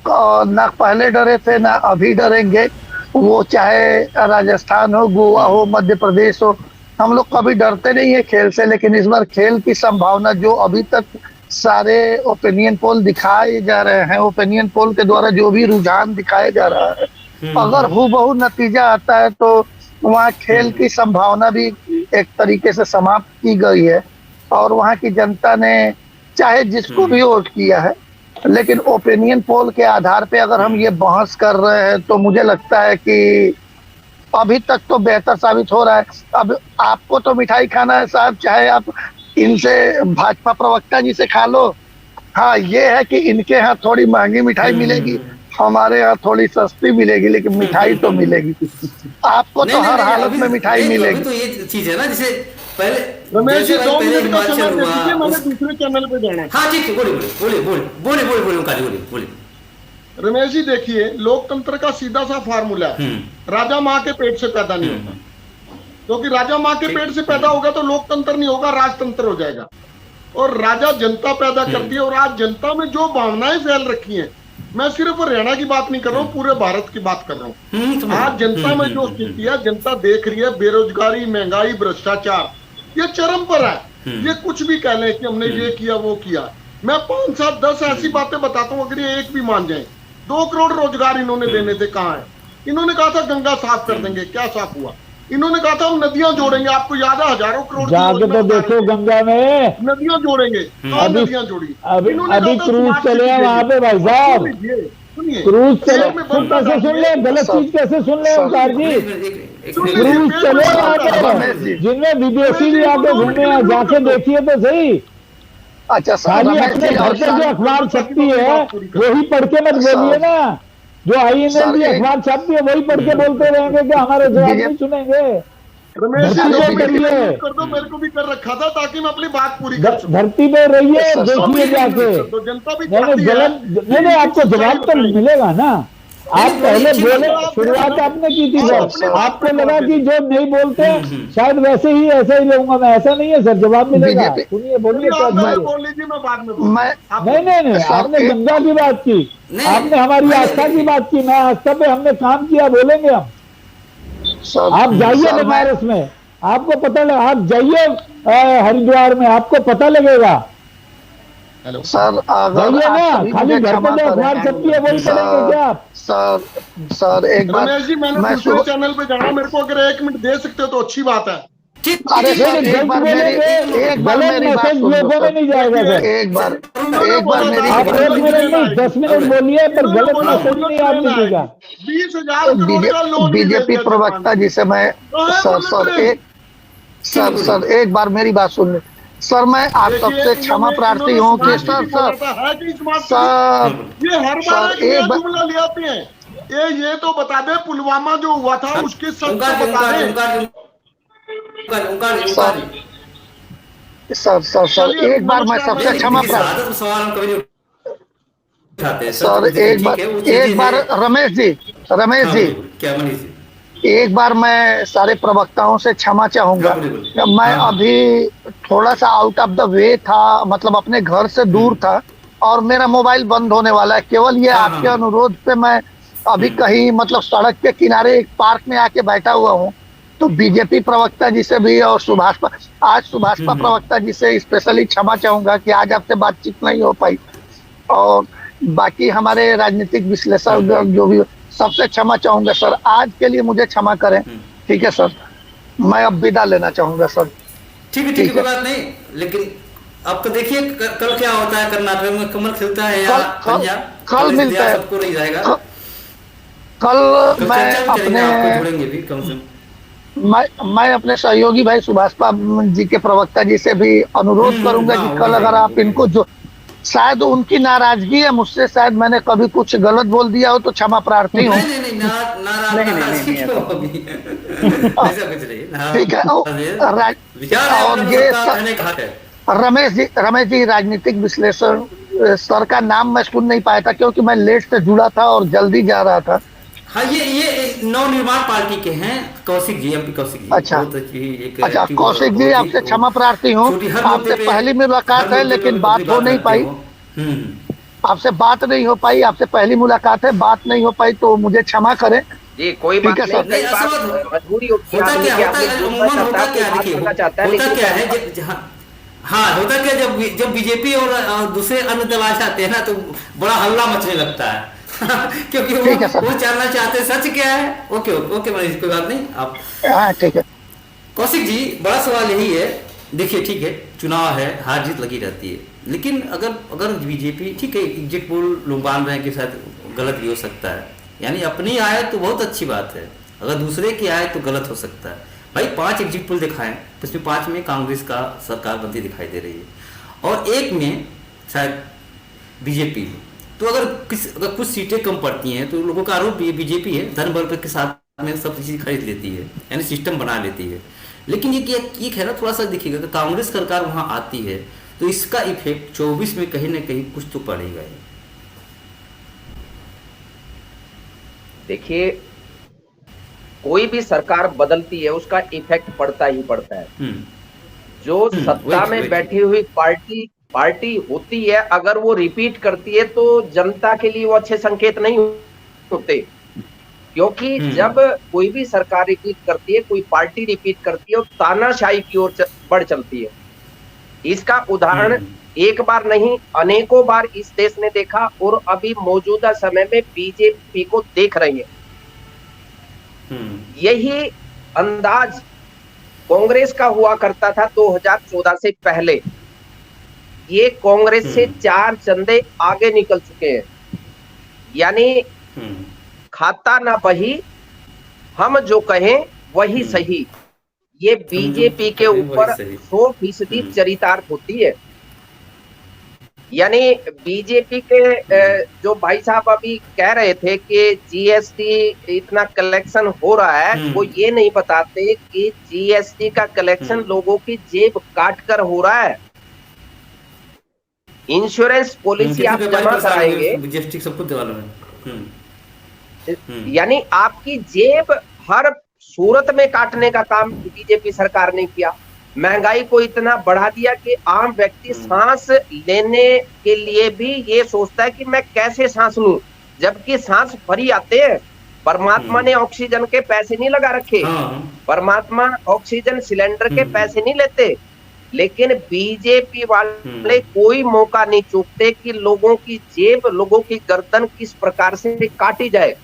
ना पहले डरे थे ना अभी डरेंगे। वो चाहे राजस्थान हो, गोवा हो, मध्य प्रदेश हो, हम लोग कभी डरते नहीं है खेल से। लेकिन इस बार खेल की संभावना जो अभी तक सारे ओपिनियन पोल दिखाए जा रहे हैं, ओपिनियन पोल के द्वारा जो भी रुझान दिखाया जा रहा है, अगर हूबहू नतीजा आता है तो वहाँ खेल की संभावना भी एक तरीके से समाप्त की गई है। और वहाँ की जनता ने चाहे जिसको भी वोट किया है, लेकिन ओपिनियन पोल के आधार पे अगर हम ये बहस कर रहे हैं तो मुझे लगता है कि अभी तक तो बेहतर साबित हो रहा है। अब आपको तो मिठाई खाना है साहब, चाहे आप इनसे भाजपा प्रवक्ता जी से खा लो। हाँ, ये है कि इनके यहाँ थोड़ी महंगी मिठाई मिलेगी, हमारे यहाँ थोड़ी सस्ती मिलेगी, लेकिन मिठाई तो मिलेगी। आपको तो हर हालत में मिठाई मिलेगी। तो ये चीज है ना, जैसे पहले रमेश जी 2 मिनट का हिमाचल समय दे हुआ, दीजिए, मैंने दूसरे चैनल पे जाना है। हाँ ठीक है, बोलिए ओंकार जी, बोलिए। रमेश जी देखिए, लोकतंत्र का सीधा सा फार्मूला है, राजा माँ के पेट से पैदा नहीं होता, क्योंकि राजा माँ के पेट से पैदा होगा तो लोकतंत्र नहीं होगा, राजतंत्र हो जाएगा। और राजा जनता पैदा करती है, और आज जनता में जो भावनाएं फैल रखी हैं, मैं सिर्फ हरियाणा की बात नहीं कर रहा हूँ, पूरे भारत की बात कर रहा हूँ। आज जनता में जो स्थिति है, जनता देख रही है, बेरोजगारी, महंगाई, भ्रष्टाचार, ये चरम पर है। ये कुछ भी कह लें कि हमने ये किया वो किया, मैं 5, 7, 10 ऐसी बातें बताता हूँ, अगर ये एक भी मान जाए। 2 करोड़ रोजगार इन्होंने देने थे, कहाँ है? इन्होंने कहा था गंगा साफ कर देंगे, क्या साफ हुआ? इन्होंने कहा था हम नदियां जोड़ेंगे, आपको याद है? हज़ारों करोड़ जाके तो देखो गंगा में नदियां जोड़ेंगे, नदियां जोड़ी। अभी क्रूज चले हैं वहाँ पे भाई साहब, क्रूज चले। कैसे सुन ले, गलत चीज कैसे सुन ले ओंकार जी? क्रूज चले वहाँ पे, जिनमें विदेशी भी आके घूमने, जाके देखिए तो सही। अच्छा, खाली अपने घर पे जो अखबार छपती है वही पढ़ के मत बोलिए ना, जो INL अखबार छपती है वही पढ़ के बोलते रहेंगे कि हमारे जवाब नहीं सुनेंगे। रमेश जी कर दो, मेरे को भी कर रखा था ताकि मैं अपनी बात पूरी कर सकूं। धरती पे रहिए, देखिए जाके। तो जनता भी गलत नहीं, आपको जवाब तो मिलेगा ना। आप पहले बोले, शुरुआत आपने की थी सर, आपको लगा कि जो नहीं बोलते शायद वैसे ही ऐसा ही लूंगा मैं, ऐसा नहीं है सर, जवाब मिलेगा। सुनिए, बोलिए। बोल लीजिए, मैं बाद में नहीं, आपने गंगा की बात की, आपने हमारी आस्था की बात की, मैं आस्था पे हमने काम किया, बोलेंगे हम। आप जाइए बनारस में, आपको पता लगा, आप जाइए हरिद्वार में, आपको पता लगेगा। सर जाइए ना, खाली घर पे जो अखबार छपती है वही पढ़ेंगे क्या आप? सर एक बार रमेश जी, मैंने दूसरे चैनल पे जाना, मेरे को अगर 1 मिनट दे सकते हो तो अच्छी बात है। अरे सर, एक बार मेरी बात सुन लो सर। नहीं जाएगा सर, एक बार मेरी आप 1 मिनट नहीं 10 मिनट बोलिए, पर गलत मैसेज नहीं आप लीजिएगा। 20,000 करोड़ का लोन बीजेपी प्रवक्ता जी से मैं सर एक बार मेरी बात सुन ले सर। मैं आप सबसे क्षमा प्रार्थी हूँ कि सर ये हर बार एक जुमला ले आते हैं। ये तो बता दे, पुलवामा जो हुआ था उसके सच बता दे। सर एक बार मैं सबसे क्षमा प्रार्थी सर, एक बार रमेश जी एक बार मैं सारे प्रवक्ताओं से क्षमा चाहूंगा। मैं अभी थोड़ा सा आउट ऑफ द वे था, मतलब अपने घर से दूर था, और मेरा मोबाइल बंद होने वाला है। केवल ये आपके अनुरोध पे मैं अभी कहीं मतलब सड़क के किनारे एक पार्क में आके बैठा हुआ हूँ। तो बीजेपी प्रवक्ता जी से भी और सुभाषपा प्रवक्ता जी से स्पेशली क्षमा चाहूंगा कि आज आपसे बातचीत नहीं हो पाई, और बाकी हमारे राजनीतिक विश्लेषक जो भी, सबसे क्षमा चाहूंगा सर। आज के लिए मुझे क्षमा करें, ठीक है सर? मैं अब विदा लेना चाहूंगा सर। ठीक है, कोई बात नहीं, लेकिन अब तो देखिए कल क्या होता है। कर्नाटक में कमल खिलता है या पंजाब? कल मिलता है, सबको नहीं जाएगा। कल मैं अपने मैं अपने सहयोगी भाई सुभाषपा जी के प्रवक्ता जी से भी अनुरोध करूंगा कि कल अगर आप इनको, जो शायद उनकी नाराजगी है मुझसे, शायद मैंने कभी कुछ गलत बोल दिया हो तो क्षमा प्रार्थी हूँ। ठीक है। और ये रमेश जी राजनीतिक विश्लेषण सर का नाम मैं सुन नहीं पाया था क्योंकि मैं लेट से जुड़ा था और जल्दी जा रहा था। हाँ, ये नवनिर्माण पार्टी के हैं, कौशिक जी, MP कौशिक जी। अच्छा, कौशिक जी, आपसे क्षमा प्रार्थी हूँ। आपसे पहली मुलाकात है लेकिन बात हो नहीं पाई। आपसे बात नहीं हो पाई, आपसे पहली मुलाकात है, बात नहीं हो पाई, तो मुझे क्षमा करें। जी, कोई बात नहीं। होता क्या, जब बीजेपी और दूसरे अन्य दल आ जाते हैं ना तो बड़ा हल्ला मचने लगता है। क्योंकि वो जानना चाहते हैं सच क्या है। ओके मनीष, कोई बात नहीं, आप। हाँ, ठीक है। कौशिक जी, बड़ा सवाल यही है, देखिए ठीक है, चुनाव है, हार जीत लगी रहती है, लेकिन अगर बीजेपी, ठीक है, एग्जिट पोल लोग मान रहे हैं कि शायद गलत भी हो सकता है, यानी अपनी आए तो बहुत अच्छी बात है, अगर दूसरे की आए तो गलत हो सकता है। भाई 5 एग्जिट पोल दिखाएं, तो इसमें 5 में कांग्रेस का सरकार बनती दिखाई दे रही है और एक में शायद बीजेपी। तो अगर कुछ सीटें कम पड़ती हैं तो लोगों का आरोप बीजेपी है धन बल के साथ में सब चीज़ खरीद लेती है, यानी सिस्टम बना लेती है। लेकिन ये है ना, थोड़ा सा देखिएगा कि कांग्रेस सरकार वहाँ आती है तो इसका इफेक्ट 24 में कहीं ना कहीं कुछ तो पड़ेगा ही। देखिए, कोई भी सरकार बदलती है उसका इफेक्ट पड़ता ही पड़ता है। जो सत्ता में बैठी हुई पार्टी होती है, अगर वो रिपीट करती है तो जनता के लिए वो अच्छे संकेत नहीं होते, क्योंकि जब कोई भी सरकार रिपीट करती है, कोई पार्टी रिपीट करती है और तानाशाही की ओर बढ़ चलती है। इसका उदाहरण एक बार नहीं अनेकों बार इस देश ने देखा और अभी मौजूदा समय में बीजेपी को देख रही है। यही अंदाज कांग्रेस का हुआ करता था 2014 से पहले। ये कांग्रेस से 4 चंदे आगे निकल चुके हैं, यानी खाता ना बही, हम जो कहें वही सही। ये बीजेपी के ऊपर 100% चरितार्थ होती है। यानी बीजेपी के जो भाई साहब अभी कह रहे थे कि जीएसटी इतना कलेक्शन हो रहा है, वो ये नहीं बताते कि जीएसटी का कलेक्शन लोगों की जेब काट कर हो रहा है। इंश्योरेंस पॉलिसी आप जमा कराएंगे, जीएसटी सबको दिवाला यानी आपकी जेब हर सूरत में काटने का काम बीजेपी सरकार ने किया। महंगाई को इतना बढ़ा दिया कि आम व्यक्ति सांस लेने के लिए भी ये सोचता है कि मैं कैसे सांस लूं, जबकि सांस भरी आते हैं। परमात्मा ने ऑक्सीजन के पैसे नहीं लगा रखे, परमात्मा ऑक्सीजन सिलेंडर के पैसे नहीं लेते, लेकिन बीजेपी वाले कोई मौका नहीं चूकते कि लोगों की जेब, लोगों की गर्दन किस प्रकार से काटी जाए।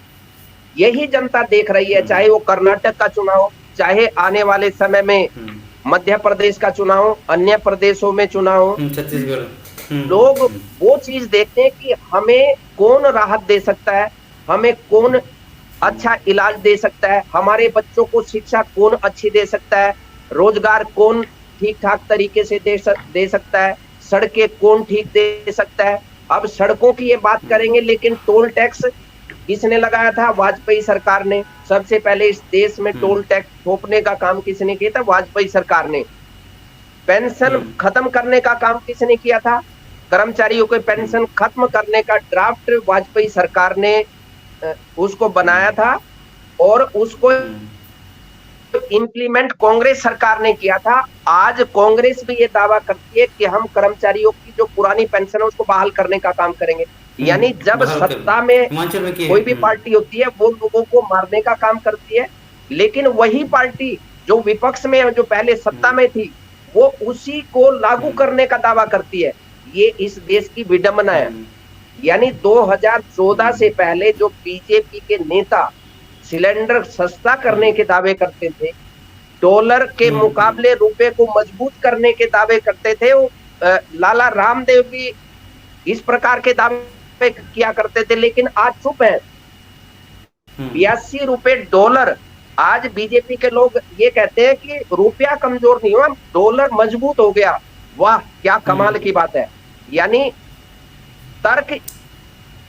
यही जनता देख रही है, चाहे वो कर्नाटक का चुनाव, चाहे आने वाले समय में मध्य प्रदेश का चुनाव, अन्य प्रदेशों में चुनाव, छत्तीसगढ़। लोग वो चीज देखते हैं कि हमें कौन राहत दे सकता है, हमें कौन अच्छा इलाज दे सकता है, हमारे बच्चों को शिक्षा कौन अच्छी दे सकता है, रोजगार कौन ठीक ठाक तरीके से दे सकता है, सड़कें कौन ठीक दे सकता है। अब सड़कों की ये बात करेंगे, लेकिन टोल टैक्स किसने लगाया था? वाजपेयी सरकार ने। सबसे पहले इस देश में टोल टैक्स थोपने का काम किसने किया था? वाजपेयी सरकार ने। पेंशन खत्म करने का काम किसने किया था? कर्मचारियों के पेंशन खत्म करने का ड्राफ्ट वाजपेयी सरकार ने उसको बनाया था और उसको इम्प्लीमेंट कांग्रेस सरकार ने किया था। आज कांग्रेस भी ये दावा करती है कि हम कर्मचारियों की जो पुरानी पेंशन है उसको बहाल करने का काम करेंगे। यानी जब सत्ता में कोई भी पार्टी होती है वो लोगों को मारने का काम करती है, लेकिन वही पार्टी जो विपक्ष में, जो पहले सत्ता में थी, वो उसी को लागू करने का दावा करती है। ये इस देश की विडंबना है। यानी 2014 से पहले जो बीजेपी के नेता सिलेंडर सस्ता करने के दावे करते थे, डॉलर के मुकाबले रुपए को मजबूत करने के दावे करते थे, वो लाला रामदेव भी इस प्रकार के दावे किया करते थे, लेकिन आज चुप है। 82 रुपए डॉलर। आज बीजेपी के लोग ये कहते हैं कि रुपया कमजोर नहीं हुआ, डॉलर मजबूत हो गया। वाह, क्या कमाल की बात है। यानी तर्क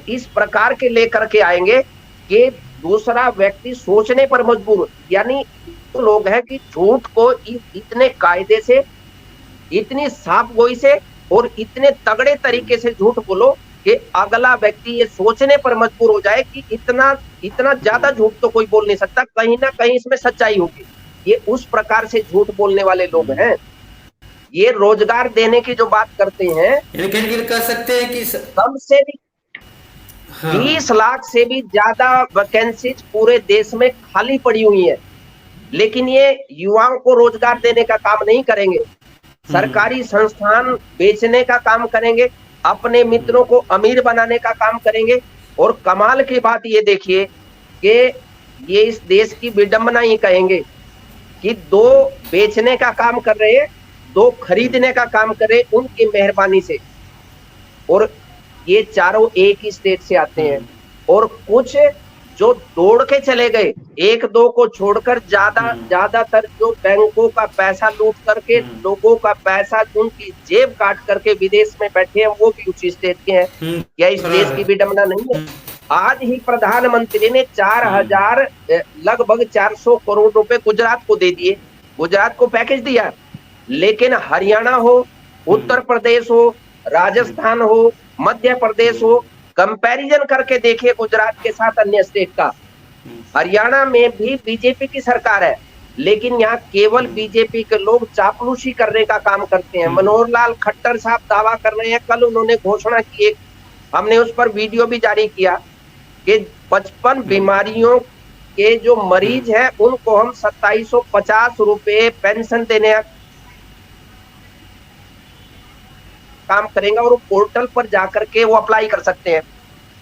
इस प्रकार के लेकर के आएंगे कि दूसरा व्यक्ति सोचने पर मजबूर। यानी तो लोग हैं कि झूठ को इतने कायदे से, इतनी साफ गोई से और इतने तगड़े तरीके से झूठ बोलो कि अगला व्यक्ति ये सोचने पर मजबूर हो जाए कि इतना ज्यादा झूठ तो कोई बोल नहीं सकता, कहीं ना कहीं इसमें सच्चाई होगी। ये उस प्रकार से झूठ बोलने वाले लोग हैं। ये रोजगार देने की जो बात करते हैं, कह सकते हैं कि कम से भी 20 लाख से भी ज्यादा वैकेंसीज पूरे देश में खाली पड़ी हुई है, लेकिन ये युवाओं को रोजगार देने का काम नहीं करेंगे। सरकारी संस्थान बेचने का काम करेंगे, अपने मित्रों को अमीर बनाने का काम करेंगे। और कमाल की बात ये देखिए कि ये इस देश की विडंबना ही कहेंगे कि 2 बेचने का काम कर रहे हैं, 2 खरीदने का काम कर रहे हैं उनकी मेहरबानी से, और ये चारों एक ही स्टेट से आते हैं। और कुछ जो दौड़ के चले गए एक दो को छोड़कर ज्यादातर जो बैंकों का पैसा लूट करके लोगों का पैसा उनकी जेब काट करके विदेश में बैठे हैं, वो भी उसी स्टेट के हैं। क्या इस देश की विडंबना नहीं है? आज ही प्रधानमंत्री ने 4000 लगभग 400 करोड़ रुपए गुजरात को दे दिए, गुजरात को पैकेज दिया। लेकिन हरियाणा हो, उत्तर प्रदेश हो, राजस्थान हो, मध्य प्रदेश हो, कंपैरिजन करके देखिए गुजरात के साथ अन्य स्टेट का। हरियाणा में भी बीजेपी की सरकार है, लेकिन यहाँ केवल बीजेपी के लोग चापलूसी करने का काम करते हैं। मनोहर लाल खट्टर साहब दावा कर रहे हैं, कल उन्होंने घोषणा की, एक हमने उस पर वीडियो भी जारी किया कि 55 बीमारियों के जो मरीज हैं उनको हम 2750 रुपए पेंशन देने का काम करेंगे और वो पोर्टल पर जाकर के वो अप्लाई कर सकते हैं।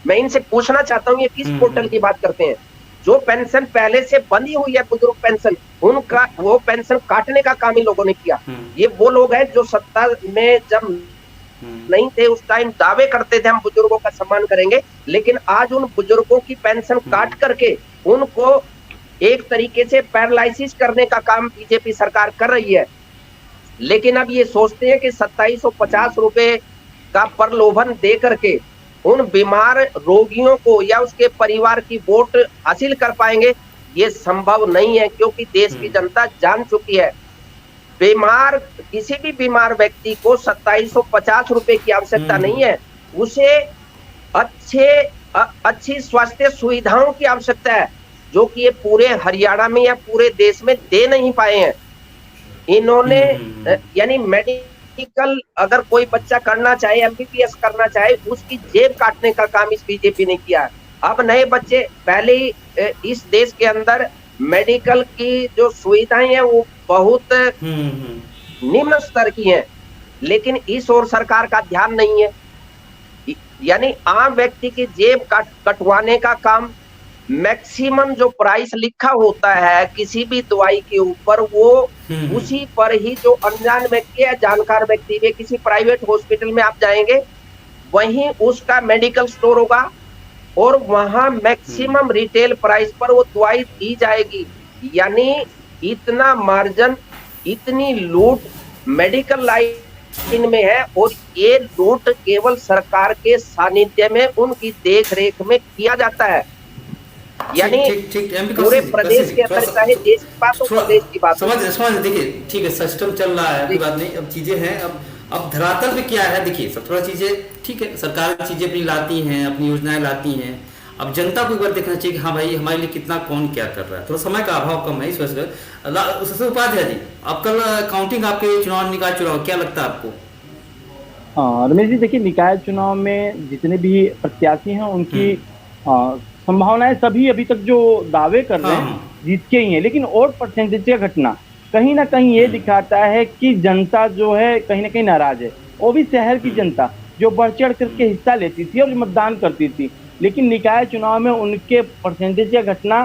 मैं इनसे पूछना चाहता हूँ, ये किस पोर्टल की बात करते हैं? जो पेंशन पहले से बंधी हुई है, बुजुर्ग पेंशन, उनका वो पेंशन काटने का काम इन लोगों ने किया। ये वो लोग हैं जो सत्ता में जब नहीं थे उस टाइम दावे करते थे हम बुजुर्गों का सम्मान करेंगे, लेकिन आज उन बुजुर्गों की पेंशन काट करके उनको एक तरीके से पैरालाइसिस करने का काम बीजेपी सरकार कर रही है। लेकिन अब ये सोचते हैं कि 2750 रुपए का प्रलोभन दे करके उन बीमार रोगियों को या उसके परिवार की वोट हासिल कर पाएंगे। ये संभव नहीं है, क्योंकि देश की जनता जान चुकी है किसी भी बीमार व्यक्ति को 2750 रुपए की आवश्यकता नहीं है, उसे अच्छी स्वास्थ्य सुविधाओं की आवश्यकता है, जो कि ये पूरे हरियाणा में या पूरे देश में दे नहीं पाए हैं। इन्होंने यानी मेडिकल अगर कोई बच्चा करना चाहे, एमबीबीएस करना चाहे, उसकी जेब काटने का काम इस बीजेपी ने किया। अब नए बच्चे, पहले ही इस देश के अंदर मेडिकल की जो सुविधाएं हैं वो बहुत निम्न स्तर की हैं, लेकिन इस ओर सरकार का ध्यान नहीं है। यानी आम व्यक्ति की जेब कटवाने का काम, मैक्सिमम जो प्राइस लिखा होता है किसी भी दवाई के ऊपर, वो उसी पर ही जो अनजान व्यक्ति है, जानकार व्यक्ति में किसी प्राइवेट हॉस्पिटल में आप जाएंगे, वहीं उसका मेडिकल स्टोर होगा और वहां मैक्सिमम रिटेल प्राइस पर वो दवाई दी जाएगी। यानी इतना मार्जिन, इतनी लूट मेडिकल लाइन में है, और ये लूट केवल सरकार के सानिध्य में उनकी देख रेख में किया जाता है। यानी पूरे प्रदेश के अंदर चाहे देश की बात हो, प्रदेश की बात समझ देखिए, ठीक है, सिस्टम चल रहा है, बात नहीं, अब चीजें हैं, अब धरातल पे क्या है, देखिए सब थोड़ा चीजें, ठीक है, सरकार चीजें अपनी लाती हैं, अपनी योजनाएं लाती हैं। अब जनता को एक बार देखना चाहिए कि हाँ भाई हमारे लिए कितना कौन क्या कर रहा है। थोड़ा समय का अभाव कम है इस वजह से। सबसे उपाध्याय जी, अब कल काउंटिंग आपके चुनाव, निकाय चुनाव, क्या लगता है आपको? हाँ रमेश जी, देखिए निकाय चुनाव में जितने भी प्रत्याशी हैं उनकी संभावनाएं सभी अभी तक जो दावे कर रहे हैं जीत के ही हैं, लेकिन वोट परसेंटेज का घटना कहीं ना कहीं ये दिखाता है कि जनता जो है कहीं ना कहीं नाराज है। वो भी शहर की जनता जो बढ़ चढ़ करके हिस्सा लेती थी और मतदान करती थी, लेकिन निकाय चुनाव में उनके परसेंटेज का घटना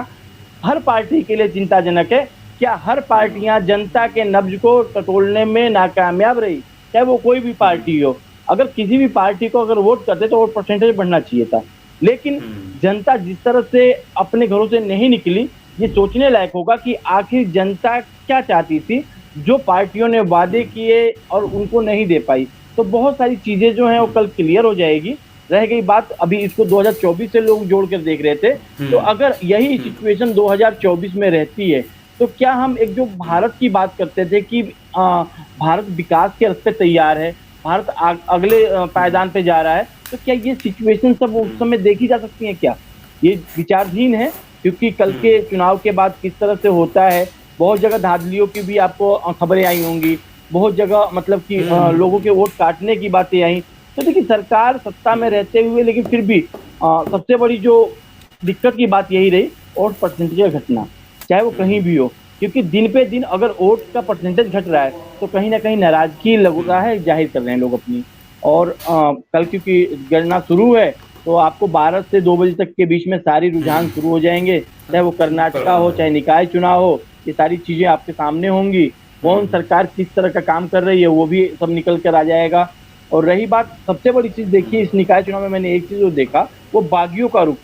हर पार्टी के लिए चिंताजनक है। क्या हर पार्टियां जनता के नब्ज को टटोलने में नाकामयाब रही, चाहे वो कोई भी पार्टी हो? अगर किसी भी पार्टी को अगर वोट करते तो वोट परसेंटेज बढ़ना चाहिए था, लेकिन जनता जिस तरह से अपने घरों से नहीं निकली, ये सोचने लायक होगा कि आखिर जनता क्या चाहती थी, जो पार्टियों ने वादे किए और उनको नहीं दे पाई। तो बहुत सारी चीजें जो हैं वो कल क्लियर हो जाएगी। रह गई बात, अभी इसको 2024 से लोग जोड़ कर देख रहे थे, तो अगर यही सिचुएशन 2024 में रहती है तो क्या हम एक जो भारत की बात करते थे कि भारत विकास के रास्ते तैयार है, भारत अगले पायदान पे जा रहा है, तो क्या ये सिचुएशन सब उस समय देखी जा सकती है? क्या ये विचारधीन है? क्योंकि कल के चुनाव के बाद किस तरह से होता है, बहुत जगह धांधलियों की भी आपको खबरें आई होंगी, बहुत जगह मतलब कि लोगों के वोट काटने की बातें आई। तो देखिए सरकार सत्ता में रहते हुए, लेकिन फिर भी सबसे बड़ी जो दिक्कत की बात यही रही, वोट परसेंटेज का घटना, चाहे वो कहीं भी हो, क्योंकि दिन पे दिन अगर वोट का परसेंटेज घट रहा है तो कहीं ना कहीं नाराजगी लग रहा है, जाहिर कर रहे हैं लोग अपनी। और कल क्योंकि गणना शुरू है तो आपको 12 से 2 बजे तक के बीच में सारी रुझान शुरू हो जाएंगे, चाहे वो कर्नाटका हो, चाहे निकाय चुनाव हो, ये सारी चीजें आपके सामने होंगी। कौन सरकार किस तरह का काम कर रही है वो भी सब निकल कर आ जाएगा। और रही बात सबसे बड़ी चीज, देखिए इस निकाय चुनाव में मैंने एक चीज जो देखा, वो बागियों का रुख,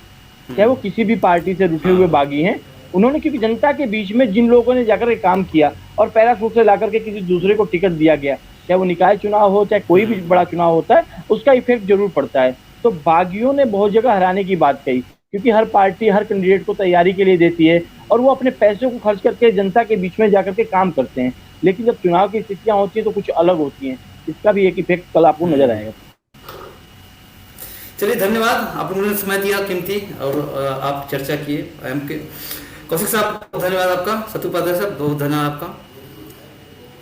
चाहे वो किसी भी पार्टी से रुके हुए बागी हैं, उन्होंने, क्योंकि जनता के बीच में जिन लोगों ने जाकर के काम किया और पैराशूट से लाकर के किसी दूसरे को टिकट दिया गया, चाहे वो निकाय चुनाव हो चाहे कोई भी बड़ा चुनाव होता है, उसका इफेक्ट जरूर पड़ता है। तो बागियों ने बहुत जगह हराने की बात कही, क्योंकि हर पार्टी हर कैंडिडेट को तैयारी के लिए देती है और वो अपने पैसे को खर्च करके जनता के बीच में जाकर के काम करते हैं, लेकिन जब चुनाव की स्थितियां होती हैं तो कुछ अलग होती हैं। इसका भी एक इफेक्ट कल आपको नजर आएगा। चलिए, धन्यवाद, आप लोगों ने समय दिया कीमती, और आप चर्चा किए। कौशिक साहब धन्यवाद आपका, सत्योपाध्याय साहब बहुत धन्यवाद आपका।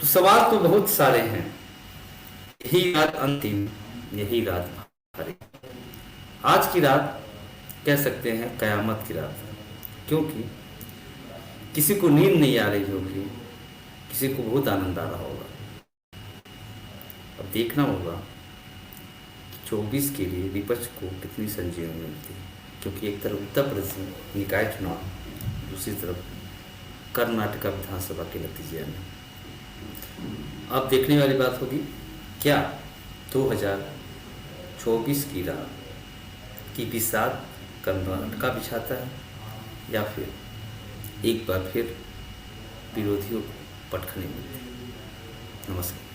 तो सवाल तो बहुत सारे हैं, यही रात अंतिम, यही रात भारी। आज की रात कह सकते हैं कयामत की रात, क्योंकि किसी को नींद नहीं आ रही होगी, किसी को बहुत आनंद आ रहा होगा। अब देखना होगा 24 के लिए विपक्ष को कितनी संजीवनी मिलती है, क्योंकि एक तरफ उत्तर प्रदेश में निकाय चुनाव, दूसरी तरफ कर्नाटक विधानसभा के नतीजे में। अब देखने वाली बात होगी, क्या 2024 की राह की बिसात कर्नाटक बिछाता है, या फिर एक बार फिर विरोधियों को पटखनी मिलती है। नमस्कार।